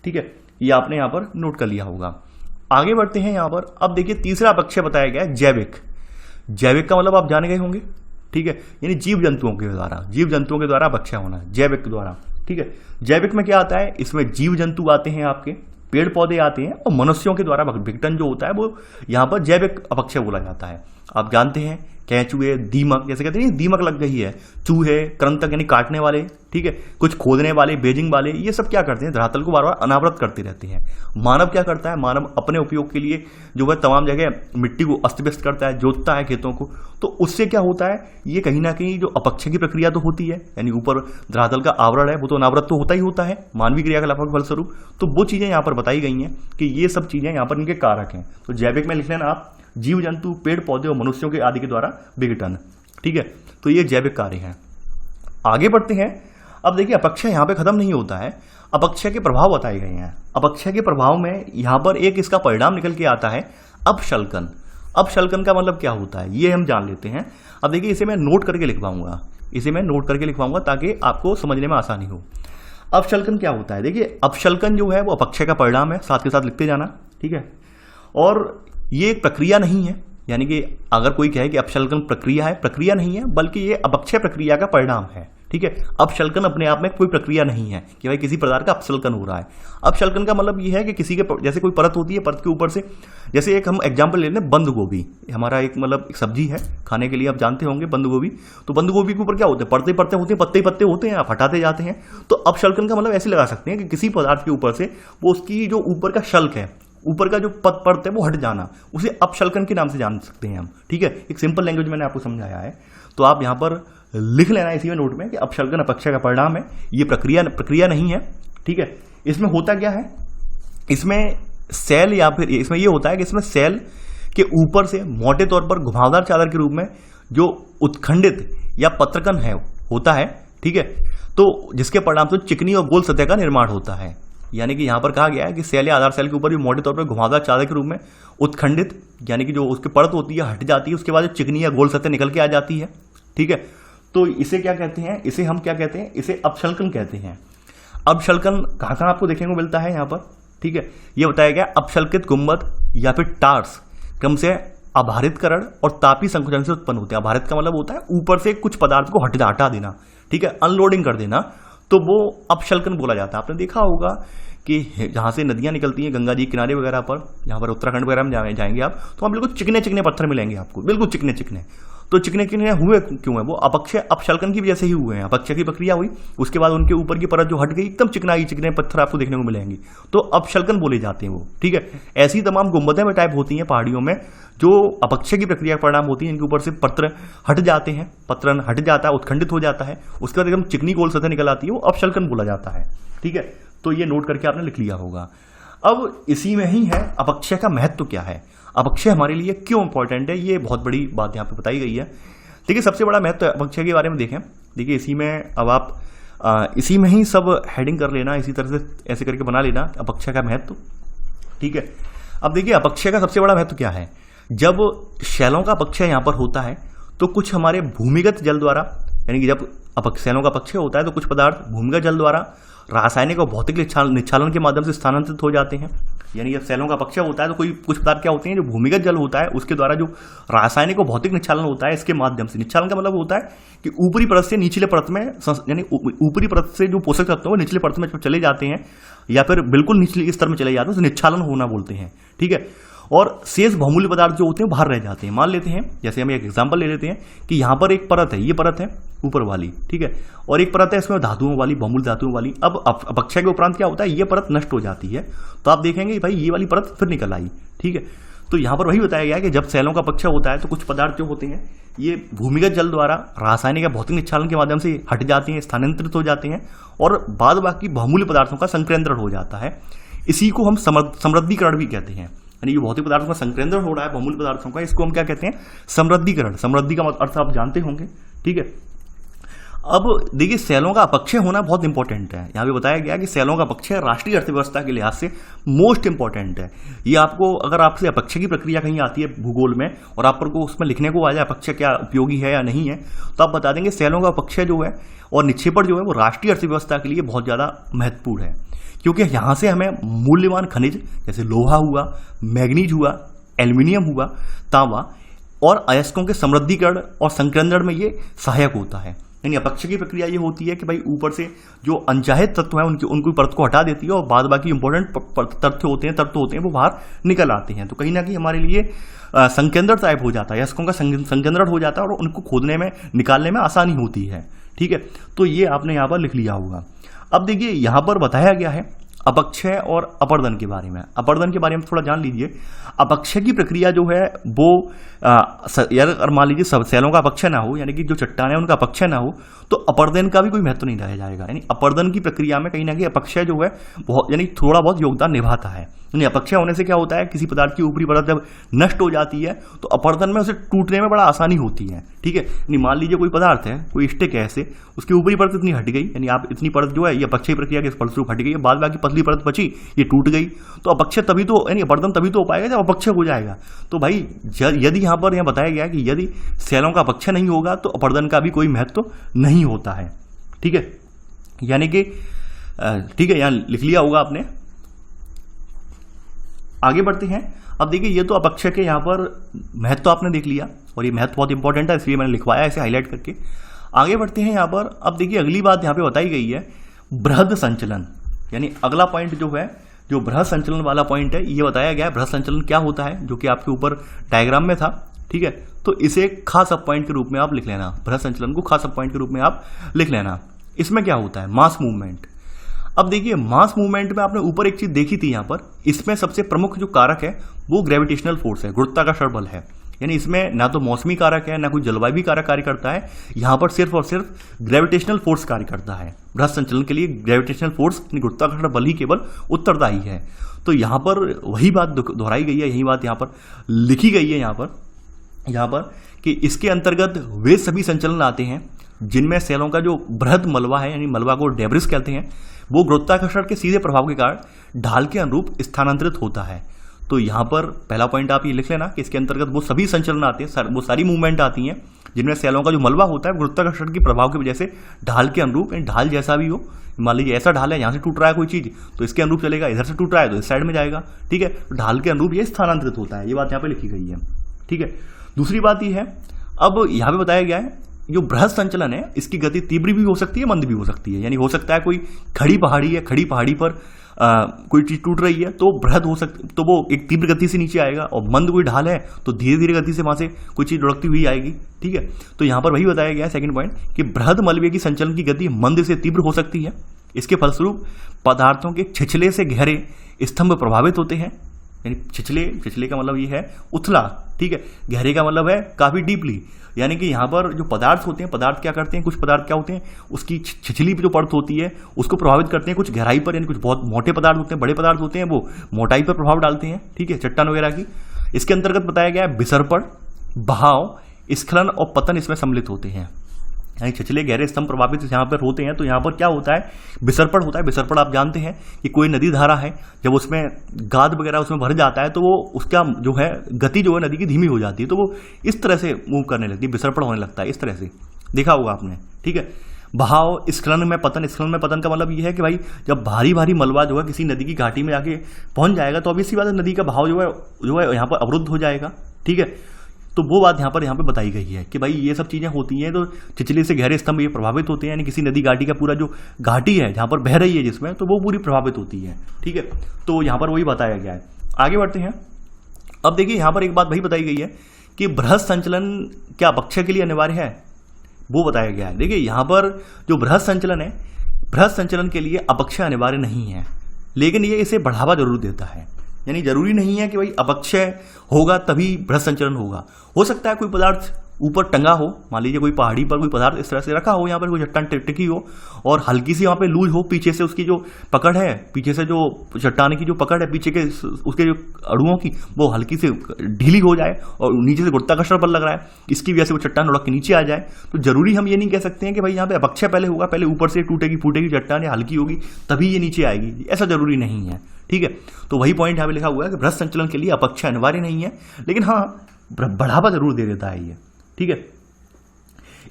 ठीक है, ये आपने यहाँ पर नोट कर लिया होगा। आगे बढ़ते हैं यहाँ पर। अब देखिए तीसरा अपक्षय बताया गया है जैविक। जैविक का मतलब आप जान गए होंगे, ठीक है, यानी जीव जंतुओं के द्वारा अपक्षय होना, जैविक के द्वारा। ठीक है, जैविक में क्या आता है, इसमें जीव जंतु आते हैं, आपके पेड़ पौधे आते हैं, और मनुष्यों के द्वारा विघटन जो होता है वो यहाँ पर जैविक अपक्षय बोला जाता है। आप जानते हैं कैंचुए, दीमक, जैसे कहते हैं दीमक लग गई है, चूहे, कृंतक यानी काटने वाले, ठीक है, कुछ खोदने वाले, बेजिंग वाले, ये सब क्या करते हैं, धरातल को बार बार अनावृत करते रहते हैं। मानव क्या करता है, मानव अपने उपयोग के लिए जो है तमाम जगह मिट्टी को अस्त व्यस्त करता है, जोतता है खेतों को, तो उससे क्या होता है, ये कहीं ना कहीं जो अपक्षय की प्रक्रिया तो होती है, यानी ऊपर धरातल का आवरण है वो तो अनावृत तो होता ही होता है मानवीय क्रियाकलाप के फलस्वरूप। तो वो चीजें यहाँ पर बताई गई हैं कि ये सब चीजें यहाँ पर इनके कारक हैं। तो जैविक में लिख लेना आप जीव जंतु, पेड़ पौधे और मनुष्यों के आदि के द्वारा विघटन। ठीक है, तो ये जैविक कार्य हैं। आगे बढ़ते हैं। अब देखिए अपक्षय यहाँ पे खत्म नहीं होता है, अपक्षय के प्रभाव बताए गए हैं। अपक्षय के प्रभाव में यहाँ पर एक इसका परिणाम निकल के आता है अपशल्कन। अपशल्कन का मतलब क्या होता है ये हम जान लेते हैं। अब देखिए इसे मैं नोट करके लिखवाऊंगा, इसे मैं नोट करके लिखवाऊंगा ताकि आपको समझने में आसानी हो। अपशल्कन क्या होता है? देखिए अपशल्कन जो है वो अपक्षय का परिणाम है, साथ के साथ लिखते जाना। ठीक है, और ये एक प्रक्रिया नहीं है, यानी कि अगर कोई कहे कि अपशल्कन प्रक्रिया है, प्रक्रिया नहीं है बल्कि ये अपक्षय प्रक्रिया का परिणाम है। ठीक है, अपशल्कन अपने आप में कोई प्रक्रिया नहीं है कि भाई किसी प्रकार का अपशल्कन हो रहा है। अपशल्कन का मतलब ये है कि किसी के जैसे कोई परत होती है, परत के ऊपर से, जैसे एक हम एग्जांपल ले लें, बंद गोभी हमारा एक मतलब एक सब्जी है खाने के लिए, आप जानते होंगे बंद गोभी। तो बंद गोभी के ऊपर क्या होते हैं? परते परते होते हैं, पत्ते पत्ते होते हैं, आप हटाते जाते हैं। तो अपशल्कन का मतलब ऐसे लगा सकते हैं कि किसी पदार्थ के ऊपर से वो उसकी जो ऊपर का शल्क है, ऊपर का जो परत है वो हट जाना, उसे अपशल्कन के नाम से जान सकते हैं हम। ठीक है, एक सिंपल लैंग्वेज मैंने आपको समझाया है, तो आप यहाँ पर लिख लेना इसी में नोट में कि अपशल्कन अपक्षय का परिणाम है, ये प्रक्रिया नहीं है। ठीक है, इसमें होता क्या है, इसमें सेल या फिर इसमें ये होता है कि इसमें सेल के ऊपर से मोटे तौर पर घुमावदार चादर के रूप में जो उत्खंडित या पत्रकन है होता है। ठीक है, तो जिसके परिणाम से चिकनी और गोल सतह का निर्माण होता है। यानी कि यहाँ पर कहा गया है कि सेल या आधार सेल के ऊपर जो मोटे तौर पर घुमावदार चादर के रूप में उत्खंडित, यानी कि जो उसकी परत होती है हट जाती है, उसके बाद जो चिकनी या गोल सतह निकल के आ जाती है। ठीक है, तो इसे क्या कहते हैं? इसे हम क्या कहते हैं? इसे अपशल्कन कहते हैं। अपशल्कन कहाँ कहाँ आपको देखने को मिलता है यहाँ पर? ठीक है, ये बताया गया अपशल्कित गुंबद या फिर टार्स क्रम से आभारितकरण और तापी संकुचन से उत्पन्न होते हैं। आभारित का मतलब होता है ऊपर से कुछ पदार्थ को हटा देना। ठीक है, अनलोडिंग कर देना, तो वो अपशल्कन बोला जाता है। आपने देखा होगा कि जहाँ से नदियाँ निकलती हैं गंगा जी किनारे वगैरह पर, जहाँ पर उत्तराखंड वगैरह में जाएंगे आप, तो हम बिल्कुल चिकने चिकने पत्थर मिलेंगे आपको, बिल्कुल चिकने चिकने। तो चिकने चिकने हुए क्यों है? वो अपक्षय अपशल्कन की वजह से ही हुए हैं। अपक्षय की प्रक्रिया हुई, उसके बाद उनके ऊपर की परत जो हट गई, एकदम चिकने पत्थर आपको देखने को मिलेंगे, तो अपशल्कन बोले जाते हैं वो। ठीक है, ऐसी तमाम गुंबदें में टाइप होती हैं पहाड़ियों में जो अपक्षय की प्रक्रिया का परिणाम होती है, इनके ऊपर से पत्र हट जाते हैं, पत्र हट जाता है, उत्खंडित हो जाता है, उसके बाद एकदम चिकनी गोल सतह निकल आती है, वो अपशल्कन बोला जाता है। ठीक है, तो ये नोट करके आपने लिख लिया होगा। अब इसी में ही है अपक्षय का महत्व क्या है, अपक्षय हमारे लिए क्यों इंपॉर्टेंट है, ये बहुत बड़ी बात यहाँ पे बताई गई है। देखिए सबसे बड़ा महत्व अपक्षय के बारे में देखें। देखिए इसी में अब आप इसी में ही सब हेडिंग कर लेना, इसी तरह से ऐसे करके बना लेना अपक्षय का महत्व। ठीक है, अब देखिए अपक्षय का सबसे बड़ा महत्व क्या है। जब शैलों का अपक्षय यहाँ पर होता है तो कुछ हमारे भूमिगत जल द्वारा, यानी कि जब शैलों का अपक्षय होता है तो कुछ पदार्थ भूमिगत जल द्वारा रासायनिक और भौतिक निच्छालन के माध्यम से स्थानांतरित हो जाते हैं। यानी जब सेलों का अपक्षय होता है तो कुछ पदार्थ क्या होते हैं, जो भूमिगत जल होता है उसके द्वारा जो रासायनिक और भौतिक निच्छालन होता है, इसके माध्यम से, निच्छालन का मतलब होता है कि ऊपरी परत से निचले परत में, यानी ऊपरी परत से जो पोषक तत्व है वो निचले परत में चले जाते हैं या फिर बिल्कुल निचले स्तर में चले जाते हैं, तो निच्छालन होना बोलते हैं। ठीक है, और शेष बहुमूल्य पदार्थ जो होते हैं बाहर रह जाते हैं। मान लेते हैं, जैसे हम एक एग्जांपल ले लेते हैं कि यहाँ पर एक परत है, ये परत है ऊपर वाली, ठीक है, और एक परत है इसमें धातुओं वाली, बहुमूल्य धातुओं वाली। अब अपक्षय के उपरांत क्या होता है, ये परत नष्ट हो जाती है, तो आप देखेंगे भाई ये वाली परत फिर निकल आई। ठीक है, तो यहाँ पर वही बताया गया है कि जब सेलों का अपक्षय होता है तो कुछ पदार्थ जो होते हैं ये भूमिगत जल द्वारा रासायनिक या भौतिक निच्छालन के माध्यम से हट जाते हैं, स्थानांतरित हो जाते हैं, और बाद बाकी बहुमूल्य पदार्थों का संकेंद्रण हो जाता है। इसी को हम समृद्धिकरण भी कहते हैं। यानी ये भौतिक पदार्थों का संकेंद्रण हो रहा है बहुमूल्य पदार्थों का, इसको हम क्या कहते हैं, समृद्धिकरण। समृद्धि का अर्थ आप जानते होंगे। ठीक है, अब देखिए सेलों का अपक्षय होना बहुत इंपॉर्टेंट है। यहाँ पे बताया गया कि सेलों का अपक्षय राष्ट्रीय अर्थव्यवस्था के लिहाज से मोस्ट इंपॉर्टेंट है। ये आपको, अगर आपसे अपक्षय की प्रक्रिया कहीं आती है भूगोल में और आपको उसमें लिखने को आ जाए अपक्षय क्या उपयोगी है या नहीं है, तो आप बता देंगे सेलों का अपक्षय जो है और निक्षेपण जो है वो राष्ट्रीय अर्थव्यवस्था के लिए बहुत ज़्यादा महत्वपूर्ण है, क्योंकि यहाँ से हमें मूल्यवान खनिज जैसे लोहा हुआ, मैग्नीज हुआ, एल्यूमिनियम हुआ, तांबा और अयस्कों के समृद्धिकरण और संकेंद्रण में ये सहायक होता है। यानी अपक्षय की प्रक्रिया ये होती है कि भाई ऊपर से जो अनचाहे तत्व है उनकी परत को हटा देती है और बाद बाकी इंपॉर्टेंट तत्व होते हैं वो बाहर निकल आते हैं। तो कहीं ना कहीं हमारे लिए संकेंद्रण टाइप हो जाता है, अयस्कों का संकेंद्रण हो जाता है और उनको खोदने में, निकालने में आसानी होती है। ठीक है, तो ये आपने यहाँ पर लिख लिया होगा। अब देखिए यहाँ पर बताया गया है अपक्षय और अपर्दन के बारे में। अपर्दन के बारे में थोड़ा जान लीजिए। अपक्षय की प्रक्रिया जो है वो अगर मान लीजिए सब सेलों का अपक्षय ना हो, यानी कि जो चट्टान है उनका अपक्षय ना हो, तो अपर्दन का भी कोई महत्व नहीं रह जाएगा। यानी अपर्दन की प्रक्रिया में कहीं ना कहीं अपक्षय जो है बहुत यानी थोड़ा बहुत योगदान निभाता है। यानी अपक्षय होने से क्या होता है, किसी पदार्थ की ऊपरी परत जब नष्ट हो जाती है तो अपर्दन में उसे टूटने में बड़ा आसानी होती है। ठीक है, यानी मान लीजिए कोई पदार्थ है, कोई स्टिक है ऐसे, उसकी ऊपरी परत इतनी हट गई, यानी आप इतनी परत जो है ये अपक्षय प्रक्रिया के फलस्वरूप हट गई है, बाद बाकी पतली परत बची ये टूट गई, तो अपक्षय तभी तो यानी अपर्दन तभी तो हो पाएगा जब अपक्षय हो जाएगा। तो भाई यदि यहाँ पर यहाँ बताया गया कि यदि सेलों का अपक्षय नहीं होगा तो अपर्दन का भी कोई महत्व नहीं होता है। ठीक है, यानी कि ठीक है, यहाँ लिख लिया होगा आपने। आगे बढ़ते हैं। अब देखिए ये तो अपक्षय के यहाँ पर महत्व आपने देख लिया और ये महत्व बहुत इंपॉर्टेंट है, इसलिए मैंने लिखवाया ऐसे हाईलाइट करके। आगे बढ़ते हैं यहाँ पर। अब देखिए अगली बात यहाँ पे बताई गई है बृहद संचलन, यानी अगला पॉइंट जो है, जो बृहद संचलन वाला पॉइंट है, ये बताया गया है बृहद संचलन क्या होता है, जो कि आपके ऊपर डायग्राम में था। ठीक है, तो इसे खास सब पॉइंट के रूप में आप लिख लेना, बृहद संचलन को खास सब पॉइंट के रूप में आप लिख लेना। इसमें क्या होता है, मास मूवमेंट। अब देखिए मास मूवमेंट में आपने ऊपर एक चीज देखी थी यहाँ पर, इसमें सबसे प्रमुख जो कारक है वो ग्रेविटेशनल फोर्स है, गुरुत्वाकर्षण बल है। यानी इसमें ना तो मौसमी कारक है ना कोई जलवायु कारक कार्य करता है, यहाँ पर सिर्फ और सिर्फ ग्रेविटेशनल फोर्स कार्य करता है। बृहद संचलन के लिए ग्रेविटेशनल फोर्स गुरुत्वाकर्षण बल ही केवल उत्तरदायी है। तो यहाँ पर वही बात दोहराई गई है, यही बात यहाँ पर लिखी गई है यहाँ पर कि इसके अंतर्गत वे सभी संचलन आते हैं जिनमें सेलों का जो बृहद मलबा है, यानी मलबा को डेब्रिस कहते हैं, वो गुरुत्वाकर्षण के सीधे प्रभाव के कारण ढाल के अनुरूप स्थानांतरित होता है। तो यहाँ पर पहला पॉइंट आप ये लिख लेना कि इसके अंतर्गत वो सभी संचलन आते हैं, वो सारी मूवमेंट आती हैं जिनमें सेलों का जो मलबा होता है गुरुत्वाकर्षण के प्रभाव की वजह से ढाल के अनुरूप, ढाल जैसा भी हो, मान लीजिए ऐसा ढाल है यहाँ से टूट रहा है कोई चीज तो इसके अनुरूप चलेगा, इधर से टूट रहा है तो इस साइड में जाएगा। ठीक है, तो ढाल के अनुरूप ये स्थानांतरित होता है, ये बात यहाँ पे लिखी गई है। ठीक है, दूसरी बात ये है, अब यहाँ पे बताया गया है जो बृहद संचलन है इसकी गति तीव्र भी हो सकती है, मंद भी हो सकती है। यानी हो सकता है कोई खड़ी पहाड़ी है, खड़ी पहाड़ी पर कोई चीज टूट रही है तो बृहद हो सकती, तो वो एक तीव्र गति से नीचे आएगा, और मंद कोई ढाल है तो धीरे धीरे गति से वहां से कोई चीज लुढ़कती हुई आएगी। ठीक है, तो यहां पर वही बताया गया है सेकंड पॉइंट कि बृहद मलबे की संचलन की गति मंद से तीव्र हो सकती है। इसके फलस्वरूप पदार्थों के छिछले से गहरे स्तंभ प्रभावित होते हैं। यानी छिछले का मतलब ये है उथला। ठीक है, गहरे का मतलब है काफी डीपली। यानी कि यहाँ पर जो पदार्थ होते हैं, पदार्थ क्या करते हैं, कुछ पदार्थ क्या होते हैं, उसकी छिछली जो परत होती है उसको प्रभावित करते हैं, कुछ गहराई पर, यानी कुछ बहुत मोटे पदार्थ होते हैं, बड़े पदार्थ होते हैं, वो मोटाई पर प्रभाव डालते हैं। ठीक है, चट्टान वगैरह की। इसके अंतर्गत बताया गया है विसर्पण, बहाव, स्खलन और पतन इसमें सम्मिलित होते हैं। यानी छिछले गहरे स्तंभ प्रभावित यहाँ पर होते हैं, तो यहाँ पर क्या होता है, विसर्पण होता है। विसर्पण आप जानते हैं कि कोई नदी धारा है, जब उसमें गाद वगैरह उसमें भर जाता है तो वो उसका जो है गति जो है नदी की धीमी हो जाती है, तो वो इस तरह से मूव करने लगती है, विसर्पण होने लगता है, इस तरह से देखा होगा आपने। ठीक है, बहाव, स्खलन में पतन। स्खलन में पतन का मतलब ये है कि भाई जब भारी भारी मलबा जो है किसी नदी की घाटी में जाके पहुंच जाएगा तो ऑब्वियसली बात है नदी का बहाव जो है यहाँ पर अवरुद्ध हो जाएगा। ठीक है, तो वो बात यहाँ पे बताई गई है कि भाई ये सब चीजें होती हैं, तो छिछले से गहरे स्तंभ ये प्रभावित होते हैं। यानी किसी नदी घाटी का पूरा जो घाटी है जहाँ पर बह रही है जिसमें, तो वो पूरी प्रभावित होती है। ठीक है, तो यहाँ पर वही बताया गया है। आगे बढ़ते हैं। अब देखिए यहाँ पर एक बात वही बताई गई है कि बृहद संचलन क्या अपक्षय के लिए अनिवार्य है, वो बताया गया है। देखिए यहाँ पर जो बृहद संचलन है, बृहद संचलन के लिए अपक्षय अनिवार्य नहीं है, लेकिन ये इसे बढ़ावा जरूर देता है। यानी जरूरी नहीं है कि भाई अपक्षय होगा तभी बृहद संचलन होगा। हो सकता है कोई पदार्थ ऊपर टंगा हो, मान लीजिए कोई पहाड़ी पर कोई पदार्थ इस तरह से रखा हो, यहाँ पर कोई चट्टान टिकी हो और हल्की सी वहाँ पे लूज हो, पीछे से उसकी जो पकड़ है, पीछे से जो चट्टान की जो पकड़ है पीछे के उसके जो अड़ुओं की, वो हल्की से ढीली हो जाए और नीचे से गुरुत्वाकर्षण बल लग रहा है, इसकी वजह से वो चट्टान लुढ़क के नीचे आ जाए। तो जरूरी हम ये नहीं कह सकते हैं कि भाई यहाँ पे अपक्षय पहले होगा, पहले ऊपर से टूटेगी फूटेगी चट्टान या हल्की होगी तभी ये नीचे आएगी, ऐसा जरूरी नहीं है। ठीक है, तो वही पॉइंट यहाँ पे लिखा हुआ है कि बृहद संचलन के लिए अपक्षय अनिवार्य नहीं है, लेकिन हाँ बढ़ावा जरूर दे देता है ये। ठीक है,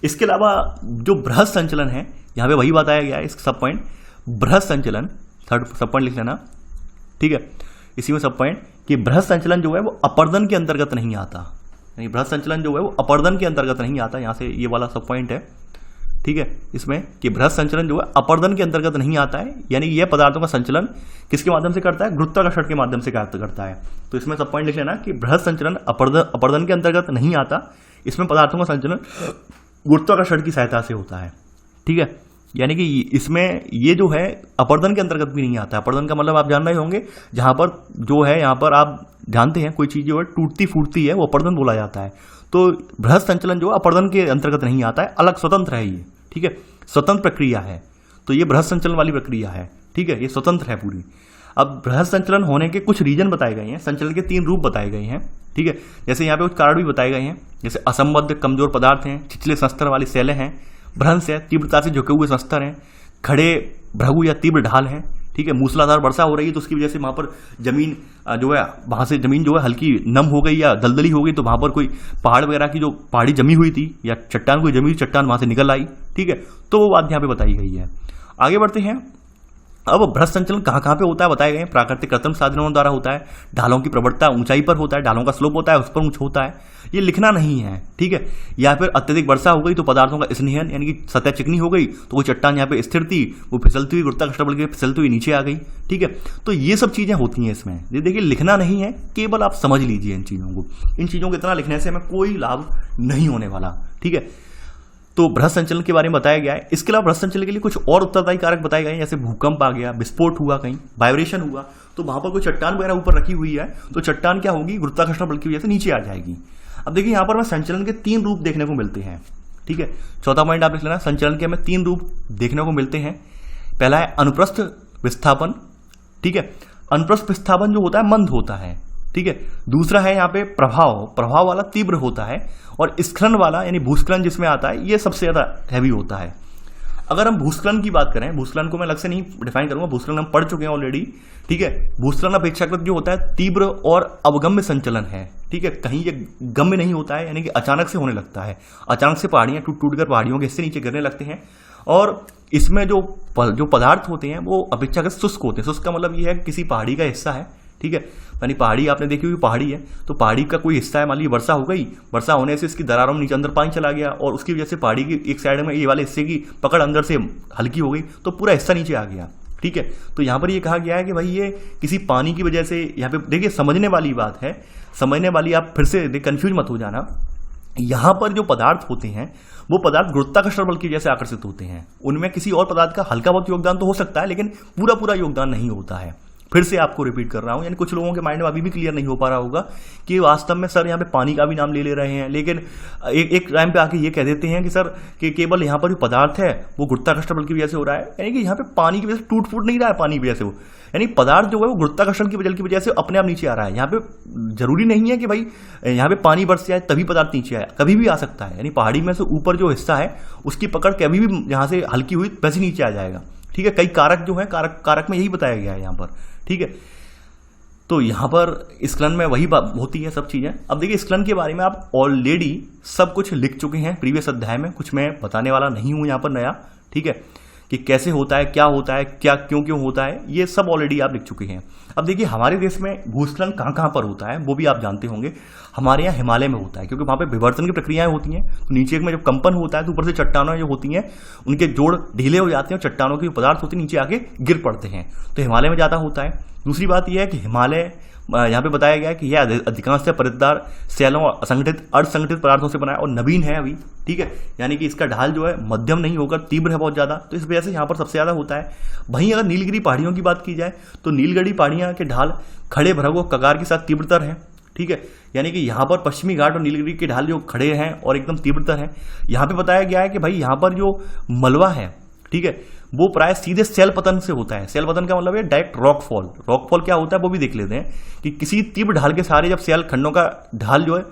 इसके अलावा जो बृहद संचलन है यहाँ पे वही बताया गया है, इस सब पॉइंट बृहद संचलन, थर्ड सब पॉइंट लिख लेना। ठीक है, इसी में सब पॉइंट कि बृहद संचलन जो है वो अपर्दन के अंतर्गत नहीं आता। यानी बृहद संचलन जो है वो अपर्दन के अंतर्गत नहीं आता, यहाँ से ये वाला सब पॉइंट है। ठीक है, इसमें कि बृहद संचलन जो है अपर्दन के अंतर्गत नहीं आता है, यानी यह पदार्थों का संचलन किसके माध्यम से करता है, गुरुत्वाकर्षण के माध्यम से करता है। तो इसमें सब पॉइंट लिख लेना कि बृहद संचलन अपर्दन के अंतर्गत नहीं आता, इसमें पदार्थों का संचलन गुरुत्वाकर्षण की सहायता से होता है। ठीक है, यानी कि इसमें ये जो है अपर्दन के अंतर्गत भी नहीं आता है। अपर्दन का मतलब आप जान रहे होंगे, जहां पर जो है यहाँ पर आप जानते हैं कोई चीज जो है टूटती फूटती है वो अपर्दन बोला जाता है। तो बृहद संचलन जो है अपर्दन के अंतर्गत नहीं आता है, अलग स्वतंत्र है ये, ठीक है, स्वतंत्र प्रक्रिया है। तो ये बृहद संचलन वाली प्रक्रिया है, ठीक है, ये स्वतंत्र है पूरी। अब बृहद संचलन होने के कुछ रीजन बताए गए हैं, संचलन के 3 रूप बताए गए हैं, ठीक है। जैसे यहाँ पे कुछ कारण भी बताए गए हैं, जैसे असंबद्ध कमजोर पदार्थ हैं, छिछले संस्तर वाली सेलें हैं, भ्रंश है, तीव्रता से झुके हुए संस्तर हैं, खड़े भृगु या तीव्र ढाल हैं, ठीक है। मूसलाधार वर्षा हो रही है तो उसकी वजह से वहां पर जमीन जो है, वहां से जमीन जो है हल्की नम हो गई या दलदली हो गई, तो वहां पर कोई पहाड़ वगैरह की जो पहाड़ी जमी हुई थी या चट्टान कोई जमी हुई चट्टान वहां से निकल आई, ठीक है। तो वो बात यहाँ पे बताई गई है। आगे बढ़ते हैं। अब बृहद संचलन कहाँ कहाँ पे होता है बताए गए हैं। प्राकृतिक कृत्रिम साधनों द्वारा होता है, ढालों की प्रवणता ऊंचाई पर होता है, ढालों का स्लोप होता है उस पर ऊंच होता है, ये लिखना नहीं है, ठीक है। या फिर अत्यधिक वर्षा हो गई तो पदार्थों का स्नेहन, यानी कि सतह चिकनी हो गई तो वो चट्टान यहाँ पे स्थिर थी, वो फिसलती हुई गुरुत्वाकर्षण बल के फिसलती हुई नीचे आ गई, ठीक है। तो ये सब चीजें होती हैं इसमें। ये देखिए लिखना नहीं है, केवल आप समझ लीजिए इन चीजों को। इन चीजों को इतना लिखने से हमें कोई लाभ नहीं होने वाला, ठीक है। तो बृहद संचलन के बारे में बताया गया है। इसके अलावा बृहद संचलन के लिए कुछ और उत्तरदायी कारक बताए गए हैं, जैसे भूकंप आ गया, विस्फोट हुआ, कहीं वाइब्रेशन हुआ, तो वहां पर कोई चट्टान वगैरह ऊपर रखी हुई है तो चट्टान क्या होगी, गुरुत्वाकर्षण बल की वजह से नीचे आ जाएगी। अब देखिए यहाँ पर हमें संचलन के 3 रूप देखने को मिलते हैं, ठीक है। चौथा पॉइंट आप लिख लेना, संचलन के हमें 3 रूप देखने को मिलते हैं। पहला है अनुप्रस्थ विस्थापन, ठीक है। अनुप्रस्थ विस्थापन जो होता है मंद होता है, ठीक है। दूसरा है यहाँ पे प्रभाव, प्रभाव वाला तीव्र होता है, और स्खलन वाला यानी भूस्खलन जिसमें आता है ये सबसे ज्यादा हैवी होता है। अगर हम भूस्खलन की बात करें, भूस्खलन को मैं अलग से नहीं डिफाइन करूंगा, भूस्खलन हम पढ़ चुके हैं ऑलरेडी, ठीक है। भूस्खलन अपेक्षाकृत जो होता है तीव्र और अवगम्य संचलन है, ठीक है। कहीं ये गम्य नहीं होता है, यानी कि अचानक से होने लगता है, अचानक से पहाड़ियां टूट टूट कर पहाड़ियों के हिस्से नीचे गिरने लगते हैं। और इसमें जो पदार्थ होते हैं वो अपेक्षाकृत शुष्क होते हैं। शुष्क का मतलब ये है किसी पहाड़ी का हिस्सा है, ठीक है। यानी पहाड़ी आपने देखी हुई पहाड़ी है, तो पहाड़ी का कोई हिस्सा है, मान लीजिए वर्षा हो गई, वर्षा होने से इसकी दरारों में नीचे अंदर पानी चला गया और उसकी वजह से पहाड़ी की एक साइड में ये वाले हिस्से की पकड़ अंदर से हल्की हो गई तो पूरा हिस्सा नीचे आ गया, ठीक है। तो यहाँ पर ये कहा गया है कि भाई ये किसी पानी की वजह से, यहाँ पे देखिए समझने वाली बात है, समझने वाली, आप फिर से कंफ्यूज मत हो जाना। यहाँ पर जो पदार्थ होते हैं वो पदार्थ गुरुत्वाकर्षण बल की वजह से आकर्षित होते हैं। उनमें किसी और पदार्थ का हल्का बहुत योगदान तो हो सकता है, लेकिन पूरा पूरा योगदान नहीं होता है। फिर से आपको रिपीट कर रहा हूं, यानी कुछ लोगों के माइंड में अभी भी क्लियर नहीं हो पा रहा होगा कि वास्तव में सर यहाँ पे पानी का भी नाम ले रहे हैं, लेकिन एक टाइम पे आके ये कह देते हैं कि सर कि केवल यहाँ पर जो पदार्थ है वो गुरुत्वाकर्षण बल की वजह से हो रहा है, यानी कि यहाँ पे पानी की वजह से टूट फूट नहीं रहा है, पानी की वजह से वो, यानी पदार्थ जो है वो गुरुत्वाकर्षण की वजह से अपने आप नीचे आ रहा है। यहाँ पे जरूरी नहीं है कि भाई यहाँ पे पानी बरस जाए तभी पदार्थ नीचे आए, कभी भी आ सकता है। यानी पहाड़ी में से ऊपर जो हिस्सा है उसकी पकड़ कभी भी यहाँ से हल्की हुई वैसे नीचे आ जाएगा, ठीक है। कई कारक जो है, कारक में यही बताया गया है यहाँ पर, ठीक है। तो यहां पर स्खलन में वही बात होती है सब चीजें। अब देखिए स्खलन के बारे में आप ऑलरेडी सब कुछ लिख चुके हैं प्रीवियस अध्याय में, कुछ मैं बताने वाला नहीं हूं यहां पर नया, ठीक है, कि कैसे होता है, क्या होता है, क्या क्यों होता है, ये सब ऑलरेडी आप लिख चुके हैं। अब देखिए हमारे देश में भूस्खलन कहाँ पर होता है वो भी आप जानते होंगे। हमारे यहाँ हिमालय में होता है, क्योंकि वहाँ पे विवर्तन की प्रक्रियाएं होती हैं, तो नीचे में जब कंपन होता है तो ऊपर से चट्टानों जो होती हैं उनके जोड़ ढीले हो जाते हैं और चट्टानों के जो पदार्थ होते हैं नीचे आके गिर पड़ते हैं, तो हिमालय में ज़्यादा होता है। दूसरी बात यह है कि हिमालय यहाँ पे बताया गया है कि यह अधिकांशतः परतदार सैलों और असंगठित अर्धसंगठित पदार्थों से बना है और नवीन है अभी, ठीक है। यानी कि इसका ढाल जो है मध्यम नहीं होकर तीव्र है बहुत ज्यादा, तो इस वजह से यहाँ पर सबसे ज्यादा होता है। वहीं अगर नीलगिरी पहाड़ियों की बात की जाए तो नीलगिरी पहाड़ियां के ढाल खड़े भ्रगु और कगार के साथ तीव्रतर है, ठीक है। यानी कि यहाँ पर पश्चिमी घाट और नीलगिरी के ढाल जो खड़े हैं और एकदम तीव्रतर है। यहाँ पे बताया गया है कि भाई यहाँ पर जो मलबा है, ठीक है, वो प्राय सीधे सेल पतन से होता है। सेल पतन का मतलब है डायरेक्ट रॉकफॉल। रॉकफॉल क्या होता है वो भी देख लेते हैं कि किसी तीव्र ढाल के सहारे जब सेल खंडों का ढाल जो है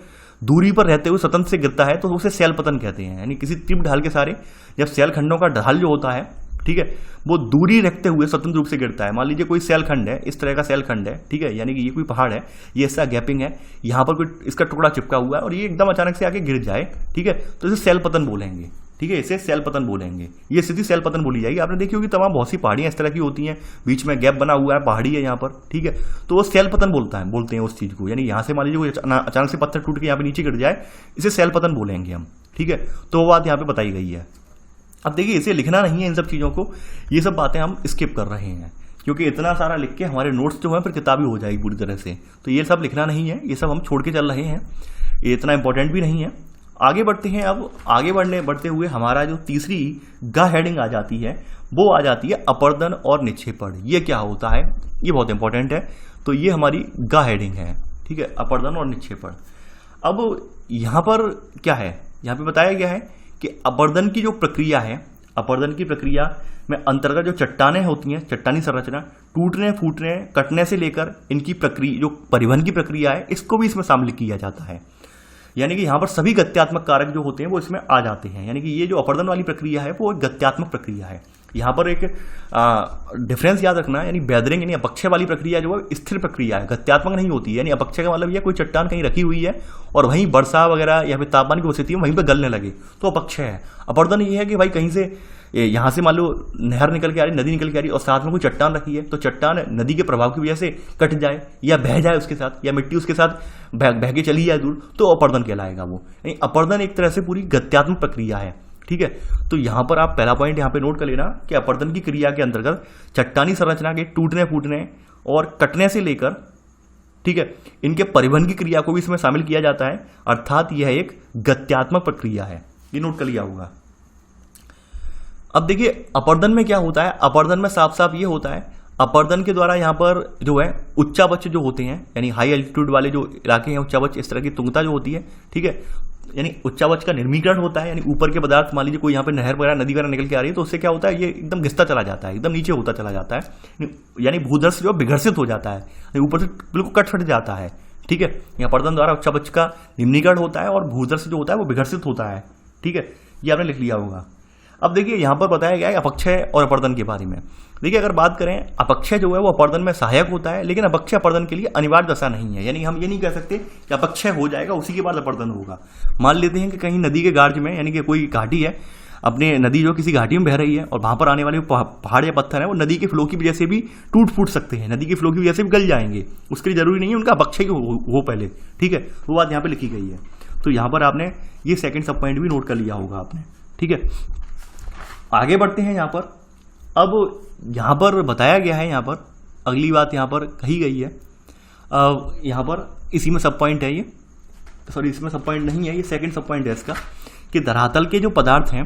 दूरी पर रहते हुए स्वतंत्र से गिरता है तो उसे सेल पतन कहते हैं। यानी किसी तीव्र ढाल के सहारे जब सेल खंडों का ढाल जो होता है, ठीक है, वो दूरी रखते हुए स्वतंत्र रूप से गिरता है। मान लीजिए कोई सेल खंड है, इस तरह का सेल खंड है, ठीक है, यानी कि ये कोई पहाड़ है, ये ऐसा गैपिंग है, यहाँ पर कोई इसका टुकड़ा चिपका हुआ है और ये एकदम अचानक से आके गिर जाए, ठीक है, तो इसे सेल पतन बोलेंगे, ठीक है, इसे सेल पतन बोलेंगे। ये स्थिति सेल पतन बोली जाएगी। आपने देखी होगी तमाम बहुत सी पहाड़ियां इस तरह की होती हैं, बीच में गैप बना हुआ है, पहाड़ी है यहाँ पर, ठीक है, तो वो सेल पतन बोलते हैं उस चीज को। यानी यहाँ से मान लीजिए कोई अचानक से पत्थर टूट के यहाँ पे नीचे गिर जाए, इसे सेल पतन बोलेंगे हम, ठीक है। तो वो बात यहाँ पे बताई गई है। अब देखिए इसे लिखना नहीं है इन सब चीजों को, ये सब बातें हम स्किप कर रहे हैं क्योंकि इतना सारा लिख के हमारे नोट्स जो है फिर किताबी हो जाएगी पूरी तरह से। तो ये सब लिखना नहीं है, ये सब हम छोड़ के चल रहे हैं, ये इतना इंपॉर्टेंट भी नहीं है। आगे बढ़ते हैं। अब आगे बढ़ते हुए हमारा जो तीसरी ग हेडिंग आ जाती है वो आ जाती है अपर्दन और निक्षेपण। ये क्या होता है, ये बहुत इंपॉर्टेंट है। तो ये हमारी ग हेडिंग है, ठीक है, अपर्दन और निक्षेपण। अब यहाँ पर क्या है, यहाँ पे बताया गया है कि अपर्दन की जो प्रक्रिया है, अपर्दन की प्रक्रिया में अंतर्गत जो चट्टानें होती हैं, चट्टानी संरचना, टूटने फूटने कटने से लेकर इनकी प्रक्रिया, जो परिवहन की प्रक्रिया है, इसको भी इसमें शामिल किया जाता है। यानी कि यहाँ पर सभी गत्यात्मक कारक जो होते हैं वो इसमें आ जाते हैं। यानी कि ये जो अपर्दन वाली प्रक्रिया है वो एक गत्यात्मक प्रक्रिया है। यहाँ पर एक डिफरेंस याद रखना, यानी बेदरिंग यानी अपक्षय वाली प्रक्रिया जो है स्थिर प्रक्रिया है, गत्यात्मक नहीं होती है। यानी अपक्षय का मतलब यह कोई चट्टान कहीं रखी हुई है और वहीं वर्षा वगैरह या फिर तापमान की स्थिति में वहीं पर गलने लगे तो अपक्षय है। अपर्दन ये है कि भाई कहीं से यहाँ से मान लो नहर निकल के आ रही, नदी निकल के आ रही और साथ में कोई चट्टान रखी है, तो चट्टान नदी के प्रभाव की वजह से कट जाए या बह जाए उसके साथ, या मिट्टी उसके साथ बह के चली जाए दूर, तो अपर्दन कहलाएगा वो। यानी अपर्दन एक तरह से पूरी गत्यात्मक प्रक्रिया है, ठीक है। तो यहाँ पर आप पहला पॉइंट यहाँ पे नोट कर लेना कि अपर्दन की क्रिया के अंतर्गत चट्टानी संरचना के टूटने फूटने और कटने से लेकर, ठीक है, इनके परिवहन की क्रिया को भी इसमें शामिल किया जाता है, अर्थात यह एक गत्यात्मक प्रक्रिया है। ये नोट कर लिया होगा। अब देखिए अपर्दन में क्या होता है, अपर्दन में साफ साफ ये होता है, अपर्दन के द्वारा यहाँ पर जो है उच्चावच जो होते हैं, यानी हाई एल्टीट्यूड वाले जो इलाके हैं, उच्चावच इस तरह की तुंगता जो होती है, ठीक है, यानी उच्चावच का निर्मीकरण होता है। यानी ऊपर के पदार्थ, मान लीजिए कोई यहाँ पे नहर वगैरह नदी वगैरह निकल के आ रही है तो उससे क्या होता है, ये एकदम घिसता चला जाता है, एकदम नीचे होता चला जाता है, यानी भूदर्श जो विघर्षित हो जाता है, ऊपर से बिल्कुल कट फट जाता है, ठीक है। यहाँ अपर्दन द्वारा उच्चावच का निम्नीकरण होता है और भूदर्श जो होता है वो विघर्षित होता है, ठीक है, ये आपने लिख लिया होगा। अब देखिए यहाँ पर बताया गया है अपक्षय और अपर्दन के बारे में। देखिए अगर बात करें, अपक्षय जो है वो अपर्दन में सहायक होता है, लेकिन अपक्षय अपर्दन के लिए अनिवार्य दशा नहीं है। यानी हम ये नहीं कह सकते कि अपक्षय हो जाएगा उसी के बाद अपर्दन होगा। मान लेते हैं कि कहीं नदी के गार्ज में, यानी कि कोई घाटी है, अपने नदी जो किसी घाटी में बह रही है और वहां पर आने वाले पहाड़ या पत्थर है वो नदी के फ्लो की वजह से भी टूट फूट सकते हैं, नदी की फ्लो की वजह से भी गल जाएंगे, उसके लिए जरूरी नहीं है उनका अपक्षय हो पहले, ठीक है, वो बात यहाँ पे लिखी गई है। तो यहाँ पर आपने ये सेकंड सब पॉइंट भी नोट कर लिया होगा आपने, ठीक है। आगे बढ़ते हैं यहाँ पर। अब यहाँ पर बताया गया है, यहाँ पर अगली बात यहाँ पर कही गई है, यहाँ पर इसी में सब पॉइंट है, ये सॉरी इसमें सब पॉइंट नहीं है, ये सेकंड सब पॉइंट है इसका, कि धरातल के जो पदार्थ हैं